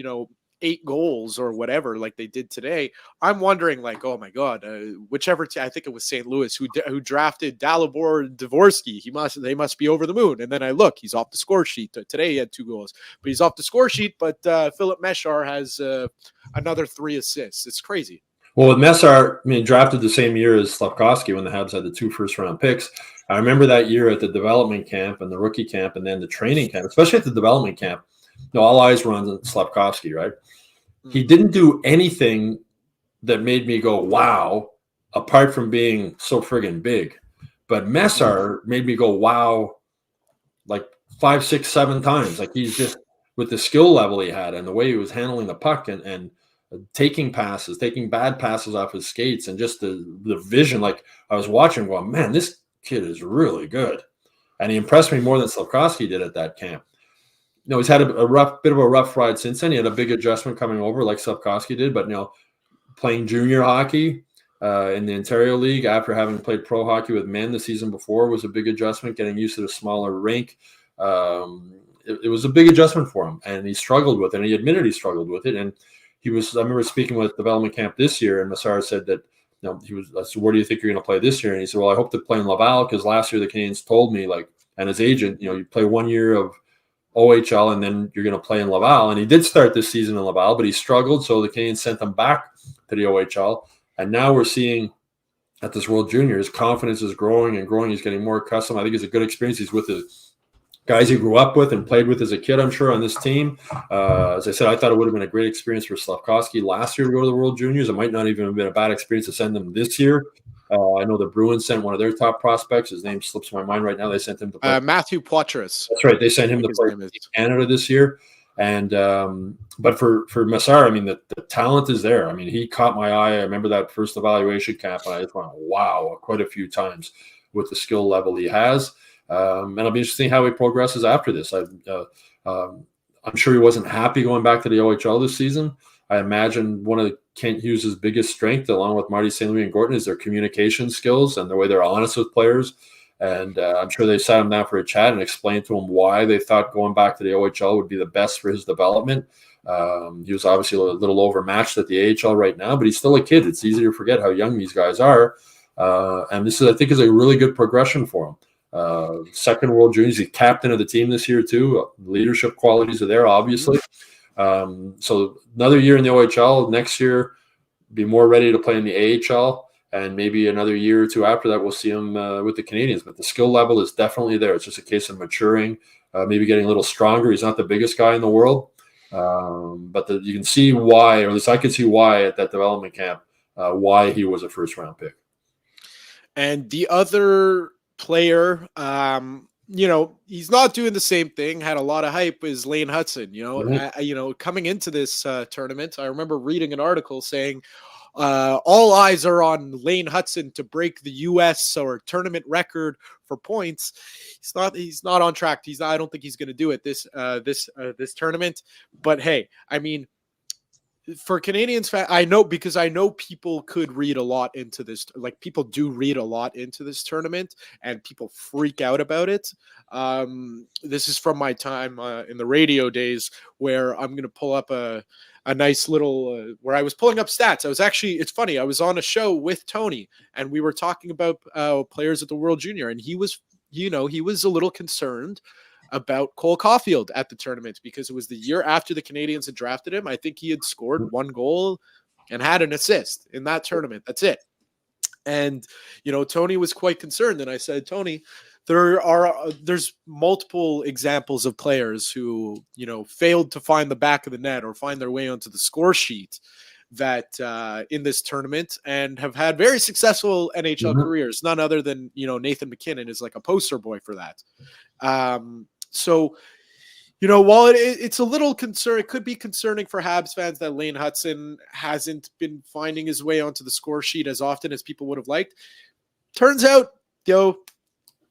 8 goals or whatever, like they did today, I'm wondering, oh my God, whichever I think it was St. Louis who drafted Dalibor Dvorsky, they must be over the moon. And then I look, he's off the score sheet. Today he had 2 goals, but he's off the score sheet. But Philip Meshar has another 3 assists. It's crazy. Well, with Meshar, drafted the same year as Slafkovsky when the Habs had the 2 first-round picks. I remember that year at the development camp and the rookie camp and then the training camp, especially at the development camp. All eyes were on Slafkovsky, right? He didn't do anything that made me go, wow, apart from being so friggin' big. But Meshar made me go, wow, 5, 6, 7 times. He's just, with the skill level he had and the way he was handling the puck and taking bad passes off his skates, and just the vision. I was watching going, man, this kid is really good. And he impressed me more than Slafkovsky did at that camp. He's had a bit of a rough ride since then. He had a big adjustment coming over like Slafkovsky did, but playing junior hockey in the Ontario League after having played pro hockey with men the season before was a big adjustment, getting used to the smaller rink. It was a big adjustment for him, and he struggled with it, and he admitted he struggled with it. And I remember speaking with development camp this year, and Meshar said that, I said, where do you think you're going to play this year? And he said, well, I hope to play in Laval, because last year the Canadians told me, and his agent, you play 1 year of OHL and then you're going to play in Laval. And he did start this season in Laval, but he struggled. So the Canadians sent him back to the OHL. And now we're seeing at this World Junior, his confidence is growing and growing. He's getting more accustomed. I think it's a good experience. He's with the guys he grew up with and played with as a kid, I'm sure, on this team. As I said, I thought it would have been a great experience for Slafkovsky last year to go to the World Juniors. It might not even have been a bad experience to send him this year. I know the Bruins sent one of their top prospects. His name slips my mind right now. They sent him to play. Matthew Poitras. That's right. They sent him to play in Canada this year. And but for Meshar, the talent is there. He caught my eye. I remember that first evaluation camp, and I just went, wow, quite a few times with the skill level he has. And it'll be interesting how he progresses after this. I'm sure he wasn't happy going back to the OHL this season. I imagine one of the Kent Hughes' biggest strength, along with Marty St. Louis and Gorton, is their communication skills and the way they're honest with players. And I'm sure they sat him down for a chat and explained to him why they thought going back to the OHL would be the best for his development. He was obviously a little overmatched at the AHL right now, but he's still a kid. It's easy to forget how young these guys are. And this, I think, is a really good progression for him. Second World Juniors, he's captain of the team this year too. Leadership qualities are there, obviously. So another year in the OHL. Next year, be more ready to play in the AHL. And maybe another year or two after that, we'll see him with the Canadiens. But the skill level is definitely there. It's just a case of maturing, maybe getting a little stronger. He's not the biggest guy in the world. But you can see why, or at least I could see why at that development camp, why he was a first-round pick. And the other player, he's not doing the same thing, had a lot of hype, is Lane Hutson. Coming into this tournament, I remember reading an article saying, all eyes are on Lane Hutson to break the U.S. or tournament record for points. He's not on track. I don't think he's going to do it this tournament. But hey, I mean, for Canadians fan, I know people could read a lot into this. Like, people do read a lot into this tournament, and people freak out about it. This is from my time in the radio days, where I'm going to pull up a nice little where I was pulling up stats. It's funny. I was on a show with Tony, and we were talking about players at the World Junior, and he was a little concerned about Cole Caufield at the tournament because it was the year after the Canadians had drafted him. I think he had scored 1 goal and had an assist in that tournament. That's it. And, Tony was quite concerned. And I said, Tony, there's multiple examples of players who, failed to find the back of the net or find their way onto the score sheet that in this tournament, and have had very successful NHL careers. None other than, Nathan McKinnon is like a poster boy for that. So, while it's a little concern, it could be concerning for Habs fans that Lane Hutson hasn't been finding his way onto the score sheet as often as people would have liked. Turns out, the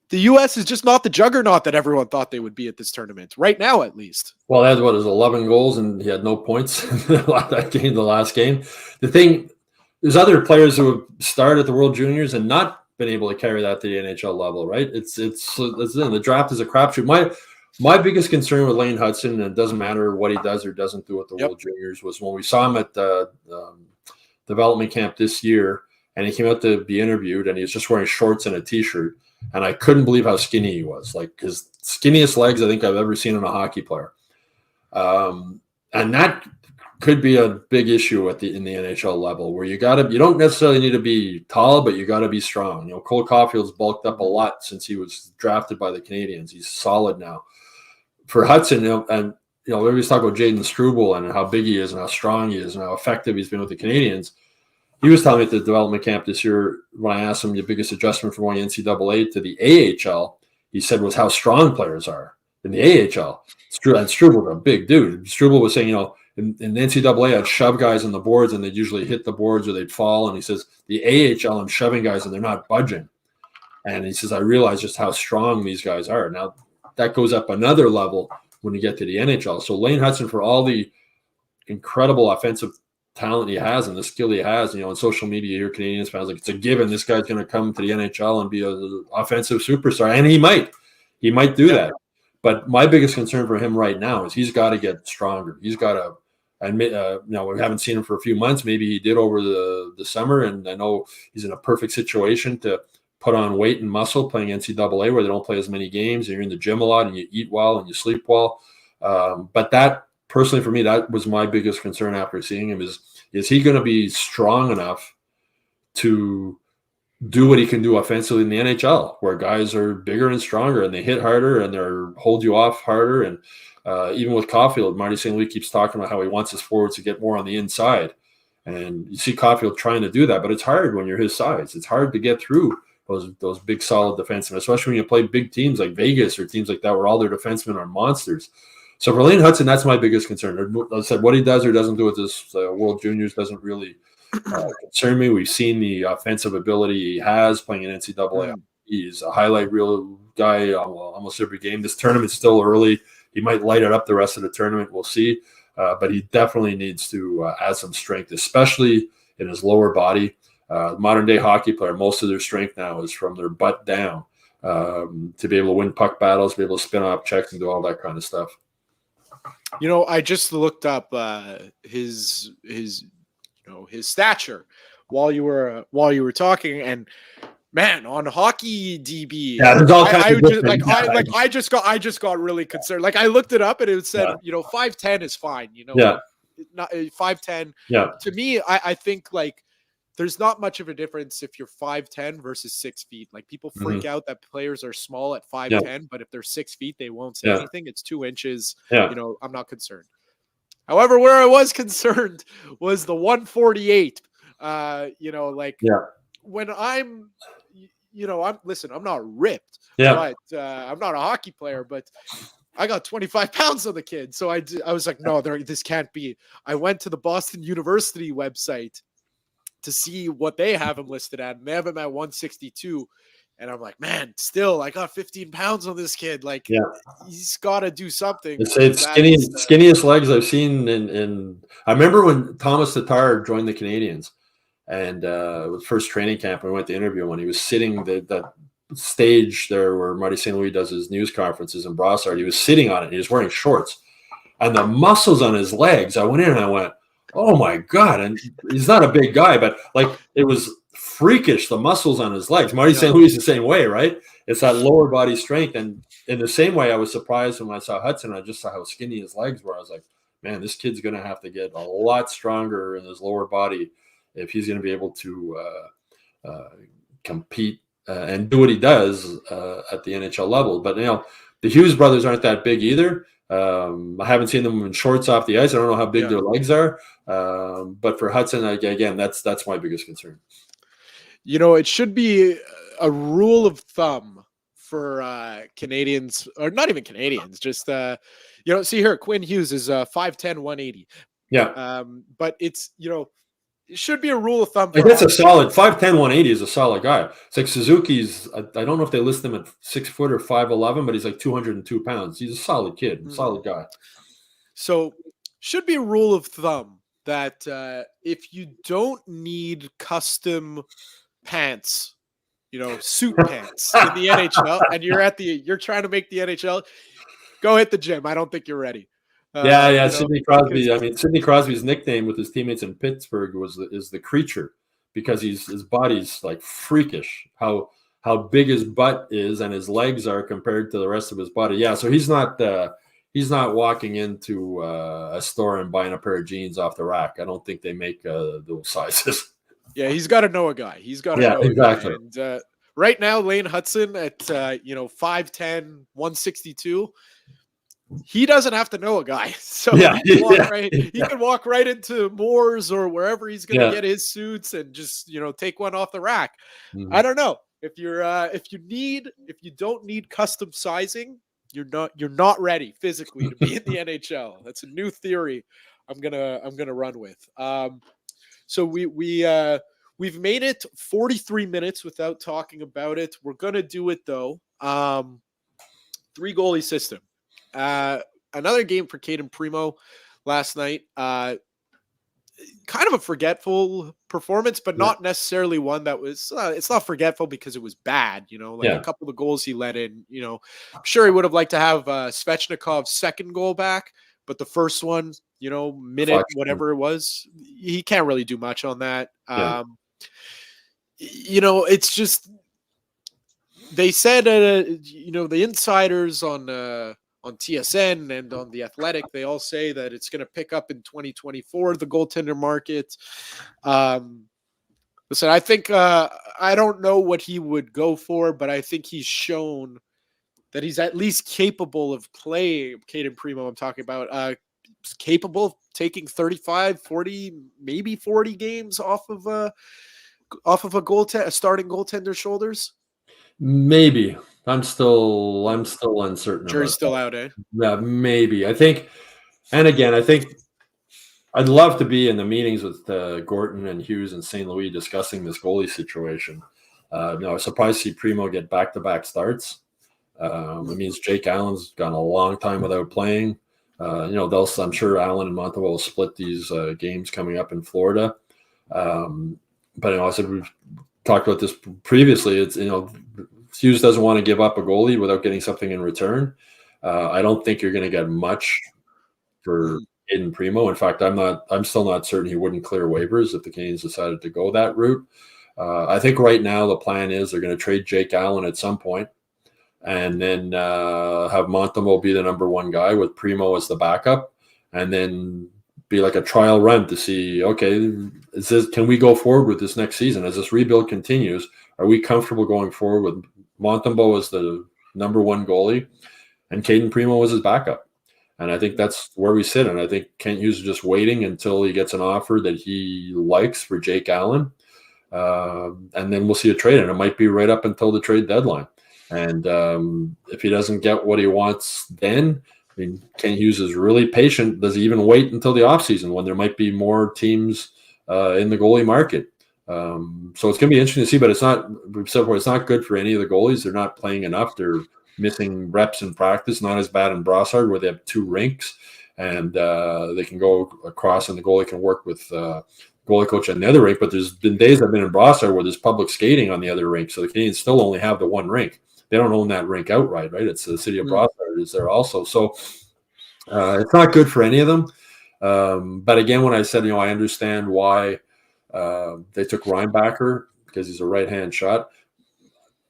U.S. is just not the juggernaut that everyone thought they would be at this tournament, right now at least. Well, that's what is 11 goals, and he had no points in that game, the last game. The thing, there's other players who have started at the World Juniors and not been able to carry that to the NHL level, right? It's the draft is a crapshoot. My biggest concern with Lane Hutson, and it doesn't matter what he does or doesn't do at the World Juniors, was when we saw him at the development camp this year, and he came out to be interviewed, and he was just wearing shorts and a T-shirt, and I couldn't believe how skinny he was. Like, his skinniest legs I think I've ever seen in a hockey player. And that could be a big issue in the NHL level, where you don't necessarily need to be tall, but you got to be strong. Cole Caufield's bulked up a lot since he was drafted by the Canadiens. He's solid now. For Hutson, and we always talk about Jaden Struble and how big he is and how strong he is and how effective he's been with the Canadiens. He was telling me at the development camp this year, when I asked him the biggest adjustment from going NCAA to the AHL, he said was how strong players are in the AHL. And Struble, a big dude. Struble was saying, in the NCAA, I'd shove guys on the boards and they'd usually hit the boards or they'd fall. And he says, the AHL, I'm shoving guys and they're not budging. And he says, I realize just how strong these guys are. Now, that goes up another level when you get to the NHL. So Lane Hutson, for all the incredible offensive talent he has and the skill he has, on social media, you hear Canadians fans like, it's a given this guy's going to come to the NHL and be an offensive superstar. And he might do that. But my biggest concern for him right now is he's got to get stronger. He's got to admit, we haven't seen him for a few months. Maybe he did over the summer. And I know he's in a perfect situation to put on weight and muscle playing NCAA, where they don't play as many games and you're in the gym a lot and you eat well and you sleep well. But that, personally for me, that was my biggest concern after seeing him is he going to be strong enough to do what he can do offensively in the NHL, where guys are bigger and stronger and they hit harder and they hold you off harder. And even with Caufield, Marty St. Louis keeps talking about how he wants his forwards to get more on the inside. And you see Caufield trying to do that, but it's hard when you're his size. It's hard to get through those big, solid defensemen, especially when you play big teams like Vegas or teams like that where all their defensemen are monsters. So for Lane Hutson, that's my biggest concern. Like I said, what he does or doesn't do with this World Juniors doesn't really concern me. We've seen the offensive ability he has playing in NCAA. He's a highlight reel guy almost every game. This tournament's still early. He might light it up the rest of the tournament. We'll see. but he definitely needs to add some strength, especially in his lower body. Modern day hockey player, most of their strength now is from their butt down, to be able to win puck battles, be able to spin off checks and do all that kind of stuff. I just looked up his stature while you were talking, and man, on Hockey DB, I just got really concerned. Like, I looked it up and it said, 5'10" is fine. Not 5'10". Yeah. To me, I think like there's not much of a difference if you're 5'10" versus 6 feet. Like, people freak out that players are small at 5'10", but if they're 6 feet, they won't say anything. It's 2 inches. I'm not concerned. However, where I was concerned was the 148. When I'm not ripped, but I'm not a hockey player, but I got 25 pounds on the kid. So I was like, no, this can't be. I went to the Boston University website to see what they have him listed at, and they have him at 162. And I'm like, man, still, I got 15 pounds on this kid. Like, he's got to do something. It's skinniest legs I've seen. I remember when Thomas Tatar joined the Canadiens, and with first training camp, we went to interview him when he was sitting that stage there where Marty St. Louis does his news conferences in Brossard. He was sitting on it. He was wearing shorts, and the muscles on his legs. I went in and I went, oh my God. And he's not a big guy, but like, it was freakish, the muscles on his legs. Marty St. Louis is the same way, right? It's that lower body strength. And in the same way, I was surprised when I saw Hutson. I just saw how skinny his legs were. I was like, man, this kid's going to have to get a lot stronger in his lower body if he's going to be able to compete and do what he does at the NHL level. But, the Hughes brothers aren't that big either. I haven't seen them in shorts off the ice. I don't know how big their legs are. But for Hutson, again, that's my biggest concern. It should be a rule of thumb for Canadians, or not even Canadians, just, see here, Quinn Hughes is 5'10", 180. Yeah. But it's, it should be a rule of thumb. That's a solid 5'10", 180 is a solid guy. It's like Suzuki's, I don't know if they list him at 6 foot or 5'11", but he's like 202 pounds. He's a solid kid, solid guy. So should be a rule of thumb that if you don't need custom pants, suit pants in the NHL, and you're trying to make the NHL, go hit the gym. I don't think you're ready. Sidney Crosby. Sidney Crosby's nickname with his teammates in Pittsburgh is the Creature, because his body's like freakish. How big his butt is and his legs are compared to the rest of his body. Yeah, so he's not walking into a store and buying a pair of jeans off the rack. I don't think they make those sizes. Yeah, he's got to know a guy. He's got to know exactly. A guy. And right now, Lane Hutson at 5'10", 162. He doesn't have to know a guy. So he can walk right into Moore's or wherever he's going to get his suits and just, take one off the rack. Mm-hmm. I don't know. If you don't need custom sizing, you're not ready physically to be in the NHL. That's a new theory I'm gonna run with. So we've made it 43 minutes without talking about it. We're gonna do it though. 3 goalie system. Another game for Caden Primo last night. Kind of a forgetful performance, but not necessarily one that was. It's not forgetful because it was bad. A couple of goals he let in. I'm sure he would have liked to have Svechnikov's second goal back, but the first one, minute whatever it was, he can't really do much on that. It's just they said the insiders on TSN and on The Athletic, they all say that it's going to pick up in 2024, the goaltender market. Listen, I think I don't know what he would go for, but I think he's shown that he's at least capable of playing. Caden Primo, I'm talking about, capable of taking 35, 40, maybe 40 games off of a starting goaltender's shoulders. Maybe. I'm still uncertain. Jury's still out, eh? Yeah, maybe. I think I'd love to be in the meetings with Gorton and Hughes and St. Louis discussing this goalie situation. I was surprised to see Primo get back-to-back starts. It means Jake Allen's gone a long time without playing. I'm sure Allen and Montembeault will split these games coming up in Florida. But I said we've talked about this previously. It's Hughes doesn't want to give up a goalie without getting something in return. I don't think you're going to get much for Aiden Primo. In fact, I'm still not certain he wouldn't clear waivers if the Canadiens decided to go that route. I think right now the plan is they're going to trade Jake Allen at some point, and then have Montembeault be the number one guy with Primo as the backup, and then be like a trial run to see, okay, can we go forward with this next season as this rebuild continues? Are we comfortable going forward with Montembeault as the number one goalie and Caden Primo as his backup? And I think that's where we sit. And I think Kent Hughes is just waiting until he gets an offer that he likes for Jake Allen. And then we'll see a trade. And it might be right up until the trade deadline. And if he doesn't get what he wants then, Kent Hughes is really patient. Does he even wait until the offseason when there might be more teams in the goalie market? So it's going to be interesting to see, but it's not good for any of the goalies. They're not playing enough. They're missing reps in practice, not as bad in Brossard where they have 2 rinks and they can go across and the goalie can work with goalie coach on the other rink. But there's been days I've been in Brossard where there's public skating on the other rink. So the Canadiens still only have the 1 rink. They don't own that rink outright, right? It's the city of Brossard is there also. So it's not good for any of them. But again, when I said, I understand why they took Reinbacher because he's a right-hand shot.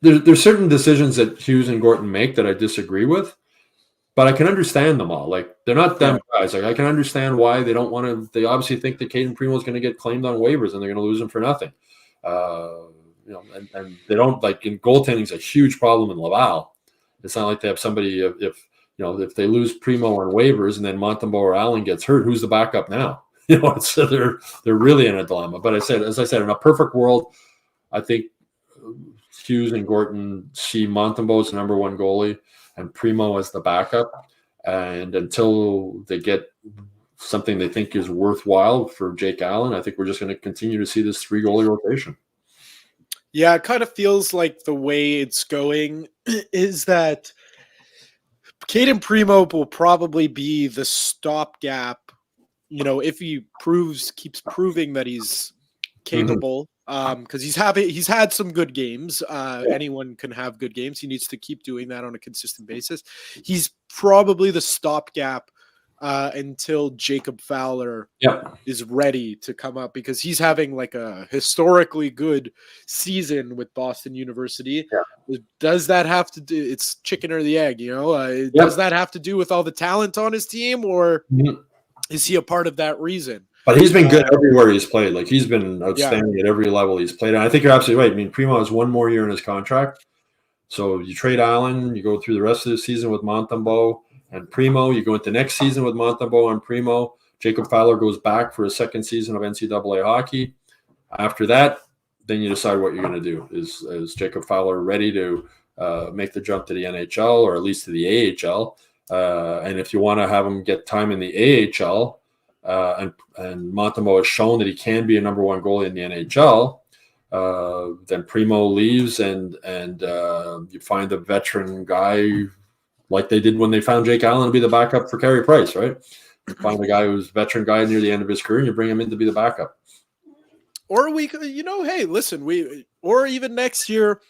There's certain decisions that Hughes and Gorton make that I disagree with, but I can understand them all. Like, they're not them guys. Like, I can understand why they don't want to. They obviously think that Caden Primo is going to get claimed on waivers and they're going to lose him for nothing. And they don't, like, in goaltending is a huge problem in Laval. It's not like they have somebody if they lose Primo on waivers and then Montembeault or Allen gets hurt, who's the backup now? So they're really in a dilemma. But as I said, in a perfect world, I think Hughes and Gorton see Montembeault as number one goalie and Primo as the backup. And until they get something they think is worthwhile for Jake Allen, I think we're just going to continue to see this 3 goalie rotation. Yeah, it kind of feels like the way it's going is that Caden Primo will probably be the stopgap, if he keeps proving that he's capable, because he's had some good games. Anyone can have good games. He needs to keep doing that on a consistent basis. He's probably the stopgap until Jacob Fowler is ready to come up, because he's having like a historically good season with Boston University. Does that have to do? It's chicken or the egg, Does that have to do with all the talent on his team, or is he a part of that reason? But he's been good everywhere he's played. Like, he's been outstanding at every level he's played. And I think you're absolutely right. Primo has 1 more year in his contract. So you trade Allen, you go through the rest of the season with Montembeault and Primo. You go into next season with Montembeault and Primo. Jacob Fowler goes back for a second season of NCAA hockey. After that, then you decide what you're going to do. Is Jacob Fowler ready to make the jump to the NHL or at least to the AHL? And if you want to have him get time in the AHL, and Montembeault has shown that he can be a number 1 goalie in the NHL, then Primo leaves and you find a veteran guy like they did when they found Jake Allen to be the backup for Carey Price, right? You find a guy who's a veteran guy near the end of his career and you bring him in to be the backup. Or we could, hey, listen, or even next year,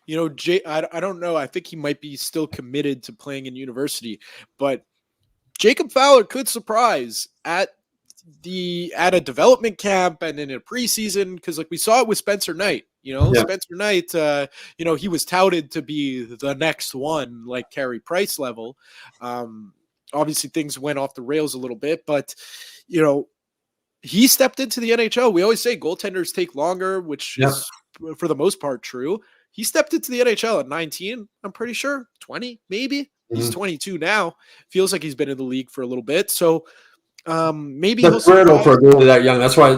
I don't know. I think he might be still committed to playing in university, but Jacob Fowler could surprise at a development camp and in a preseason, because like we saw it with Spencer Knight. Spencer Knight, he was touted to be the next one, like Carey Price level. Obviously things went off the rails a little bit, but he stepped into the NHL. We always say goaltenders take longer, which is for the most part true. He stepped into the NHL at 19, I'm pretty sure, 20 maybe. He's 22 now. Feels like he's been in the league for a little bit. So maybe that's brutal for a goalie that young. That's why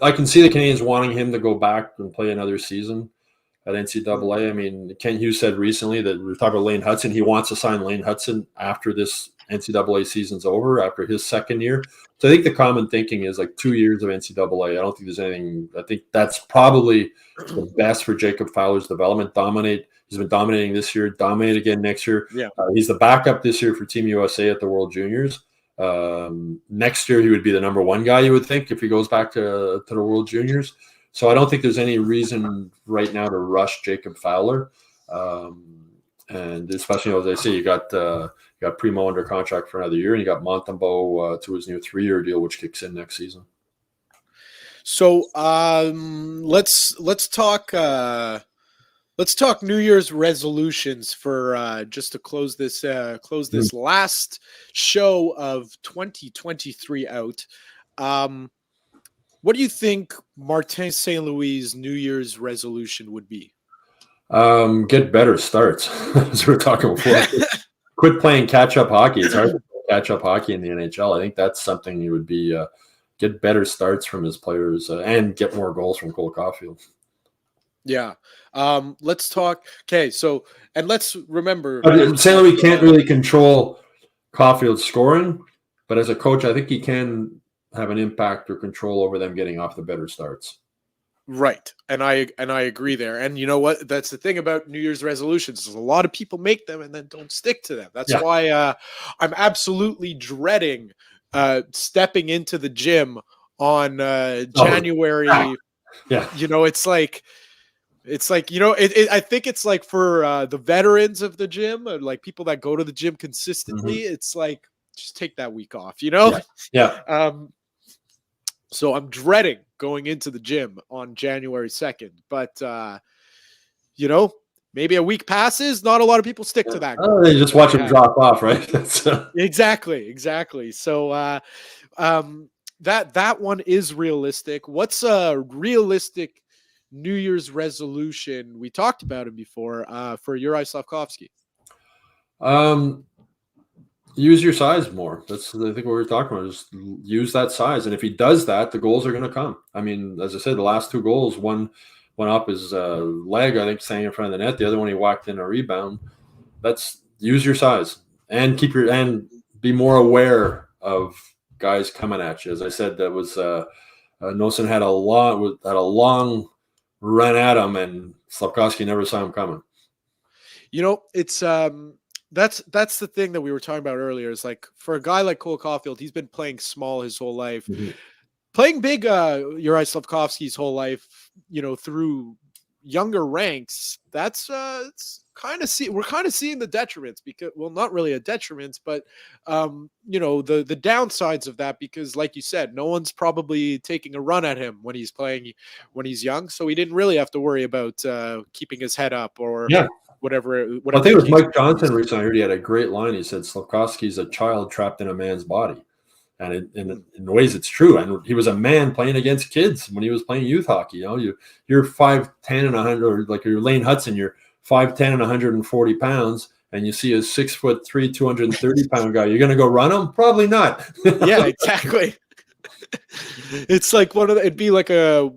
I can see the Canadiens wanting him to go back and play another season at NCAA. Kent Hughes said recently that we're talking about Lane Hutson. He wants to sign Lane Hutson after this NCAA season's over, after his second year. So I think the common thinking is like 2 years of NCAA. I don't think there's anything. I think that's probably the best for Jacob Fowler's development. He's been dominating this year, dominate again next year. He's the backup this year for Team USA at the World Juniors. Next year, he would be the number one guy, you would think, if he goes back to the World Juniors. So I don't think there's any reason right now to rush Jacob Fowler. And especially, as I say, you got Primo under contract for another year, and you got Montembeault to his new 3-year deal, which kicks in next season. So let's talk New Year's resolutions for just to close this last show of 2023 out. What do you think Martin St. Louis' New Year's resolution would be? Get better starts, as we were talking before. Quit playing catch-up hockey. It's hard to play catch-up hockey in the NHL. I think that's something you would be get better starts from his players and get more goals from Cole Caufield. Yeah. Let's talk. Okay, so and let's remember St. Louis can't really control Caufield's scoring, but as a coach, I think he can have an impact or control over them getting off the better starts. Right. And I agree there. And you know what? That's the thing about New Year's resolutions is a lot of people make them and then don't stick to them. That's why I'm absolutely dreading stepping into the gym on January. Yeah. You know, it's like, you know, I think it's like for the veterans of the gym, or like people that go to the gym consistently, it's like, just take that week off, you know? Yeah. So I'm dreading going into the gym on January 2nd, but you know, maybe a week passes. Not a lot of people stick to that. Oh, they just watch them drop off, right? Exactly. So that one is realistic. What's a realistic New Year's resolution? We talked about it before for Uri Slafkovsky. Use your size more. That's, I think, what we're talking about. Just use that size, and if he does that, the goals are going to come. I mean, as I said, the last 2 goals, one went up his leg, I think, staying in front of the net. The other one, he whacked in a rebound. That's use your size and and be more aware of guys coming at you. As I said, that was Nosen had a long run at him, and Slafkovsky never saw him coming. You know, it's that's the thing that we were talking about earlier. Is like for a guy like Cole Caufield, he's been playing small his whole life. Playing big, Uri Slafkovsky's whole life, you know, through younger ranks. That's it's we're kind of seeing the detriments, because, well, not really a detriment, but you know, the downsides of that, because like you said, no one's probably taking a run at him when he's playing when he's young, so he didn't really have to worry about keeping his head up or whatever. I think it was Mike Johnson recently. I heard he had a great line. He said Slafkovsky's a child trapped in a man's body. And in ways, it's true. And he was a man playing against kids when he was playing youth hockey. You know, you're 5'10" and 100, or like you're Lane Hutson, you're 5'10" and 140 pounds, and you see a 6'3", 230-pound guy. You're going to go run him? Probably not. Yeah, exactly. It's like it'd be like a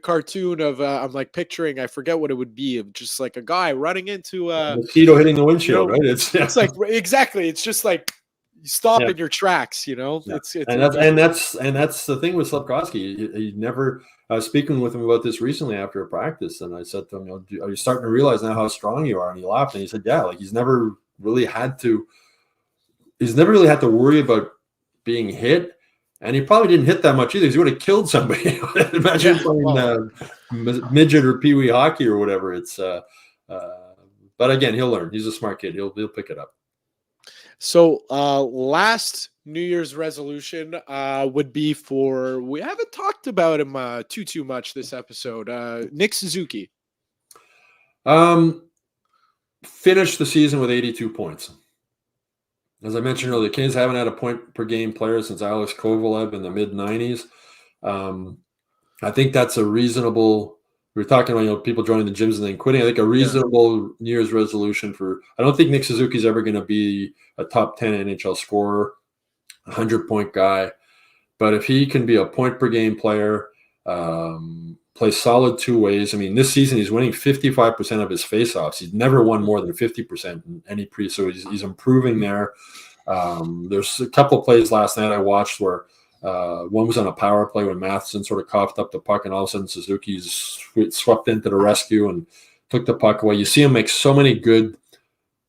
cartoon of I'm like picturing, I forget what it would be, of just like a guy running into mosquito hitting the windshield, you know, right? It's like exactly. It's just like you stop in your tracks, you know. Yeah. It's that's the thing with Slafkovsky. He never. I was speaking with him about this recently after a practice, and I said to him, "You know, are you starting to realize now how strong you are?" And he laughed, and he said, "Yeah, like he's never really had to worry about being hit." And he probably didn't hit that much either. He would have killed somebody. Imagine playing midget or peewee hockey or whatever. It's, but again, he'll learn. He's a smart kid. He'll pick it up. So last New Year's resolution would be for, we haven't talked about him too much this episode, Nick Suzuki. Finish the season with 82 points. As I mentioned earlier, the Kings haven't had a point per game player since Alex Kovalev in the mid-90s. I think that's a reasonable – we were talking about, you know, people joining the gyms and then quitting. I think a reasonable New Year's resolution for – I don't think Nick Suzuki's ever going to be a top 10 NHL scorer, 100-point guy. But if he can be a point-per-game player, play solid two ways. I mean, this season he's winning 55% of his faceoffs. He's never won more than 50% in any so he's improving there. There's a couple of plays last night I watched where one was on a power play when Matheson sort of coughed up the puck, and all of a sudden Suzuki's swept into the rescue and took the puck away. You see him make so many good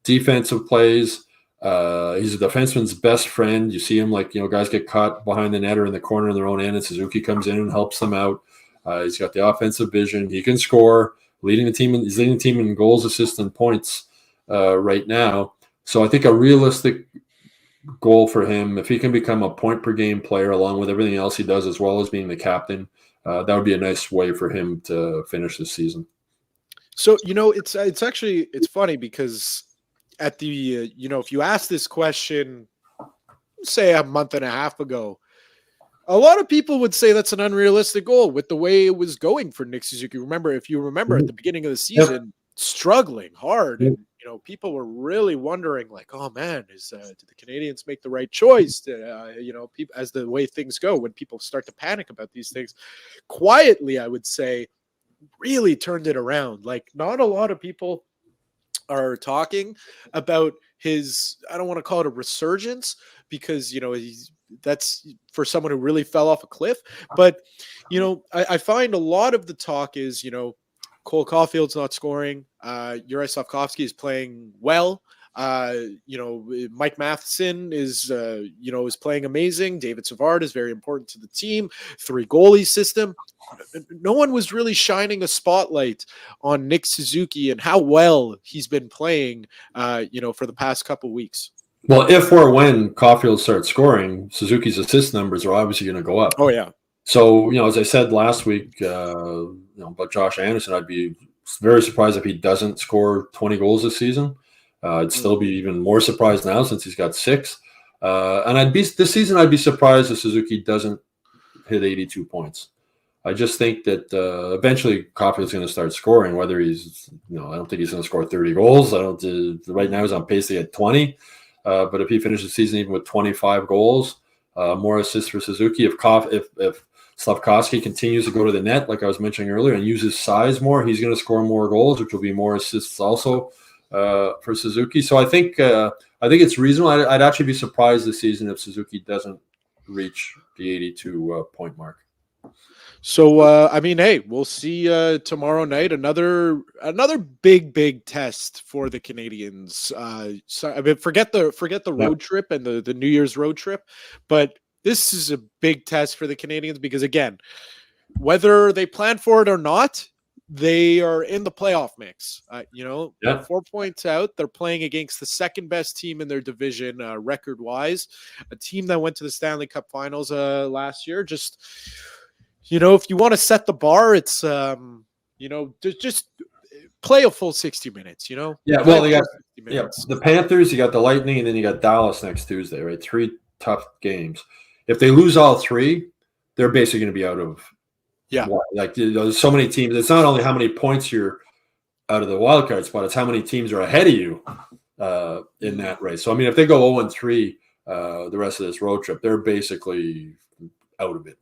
defensive plays. He's a defenseman's best friend. You see him guys get caught behind the net or in the corner in their own end, and Suzuki comes in and helps them out. He's got the offensive vision. He can score. He's leading the team in goals, assists, and points right now. So I think a realistic goal for him, if he can become a point per game player along with everything else he does, as well as being the captain, that would be a nice way for him to finish this season. So, it's funny because at the, if you ask this question, say a month and a half ago, a lot of people would say that's an unrealistic goal with the way it was going for Nick Suzuki. If you remember at the beginning of the season, struggling hard, and people were really wondering, like, oh man, did the Canadiens make the right choice? People, as the way things go, when people start to panic about these things, quietly, I would say, really turned it around. Like, not a lot of people are talking about his, I don't want to call it a resurgence, because that's for someone who really fell off a cliff. But I find a lot of the talk is Cole Caufield's not scoring. Juraj Slafkovsky is playing well. Mike Matheson is playing amazing. David Savard is very important to the team. 3 goalie system. No one was really shining a spotlight on Nick Suzuki and how well he's been playing, for the past couple weeks. Well, if or when Caufield starts scoring, Suzuki's assist numbers are obviously going to go up. Oh, yeah. So, as I said last week, about Josh Anderson, I'd be very surprised if he doesn't score 20 goals this season. I'd still be even more surprised now since he's got 6. And this season, I'd be surprised if Suzuki doesn't hit 82 points. I just think that eventually Caufield's going to start scoring, whether he's, I don't think he's going to score 30 goals. Right now he's on pace to get 20. But if he finishes the season even with 25 goals, more assists for Suzuki, if Slafkovsky continues to go to the net, like I was mentioning earlier, and uses size more, he's going to score more goals, which will be more assists also for Suzuki. So I think it's reasonable. I'd actually be surprised this season if Suzuki doesn't reach the 82 point mark. So, hey, we'll see tomorrow night. Another big test for the Canadiens. Forget the road trip and the New Year's road trip, but this is a big test for the Canadiens because, again, whether they plan for it or not, they are in the playoff mix. 4 points out. They're playing against the second best team in their division, record-wise, a team that went to the Stanley Cup Finals last year. Just if you want to set the bar, it's just play a full 60 minutes. Yeah, well, they got the Panthers, you got the Lightning, and then you got Dallas next Tuesday. Right, 3 tough games. If they lose all 3, they're basically going to be out of. Yeah, there's so many teams. It's not only how many points you're out of the wild card spot; it's how many teams are ahead of you in that race. So, if they go 0-3 the rest of this road trip, they're basically out of it.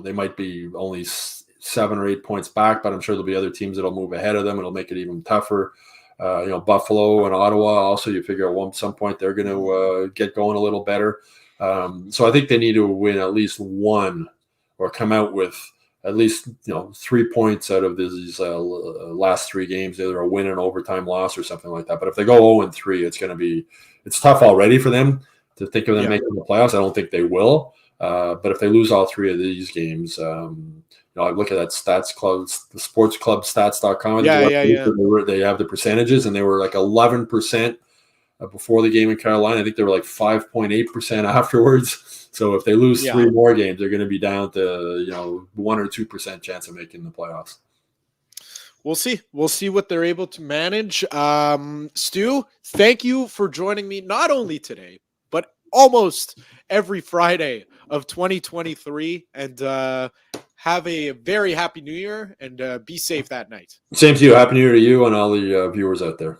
They might be only 7 or 8 points back, but I'm sure there'll be other teams that'll move ahead of them. It'll make it even tougher. Buffalo and Ottawa also, you figure at some point they're going to get going a little better. So I think they need to win at least 1 or come out with at least 3 points out of these last 3 games, either a win and overtime loss or something like that. But if they go 0-3, it's tough already for them to think of them making the playoffs. I don't think they will. But if they lose all 3 of these games, I look at that stats club, the sportsclubstats.com. They have the percentages, and they were like 11% before the game in Carolina. I think they were like 5.8% afterwards. So if they lose 3 more games, they're going to be down to 1 or 2% chance of making the playoffs. We'll see. We'll see what they're able to manage. Stu, thank you for joining me not only today, but almost every Friday of 2023. And have a very happy New Year, and be safe that night. Same to you. Happy New Year to you and all the viewers out there.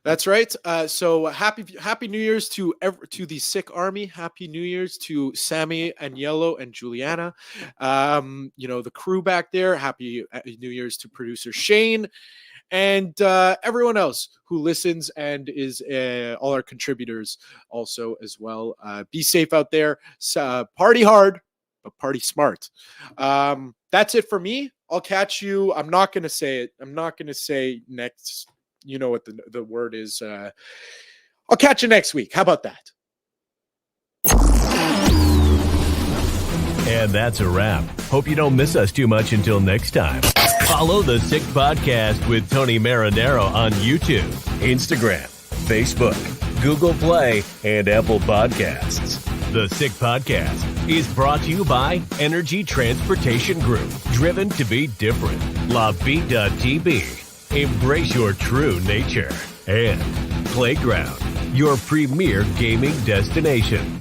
That's right. So happy New Year's to the Sick Army. Happy New Year's to Sammy and Yellow and Juliana. The crew back there. Happy New Year's to producer Shane and everyone else who listens and is all our contributors also as well. Be safe out there. Party hard, but party smart. That's it for me. I'll catch you. I'm not going to say it. I'm not going to say next. You know what the word is. I'll catch you next week. How about that? And that's a wrap. Hope you don't miss us too much until next time. Follow the Sick Podcast with Tony Marinaro on YouTube, Instagram, Facebook, Google Play, and Apple Podcasts. The Sick Podcast is brought to you by Energy Transportation Group, driven to be different. LaVie.tv, embrace your true nature. And Playground, your premier gaming destination.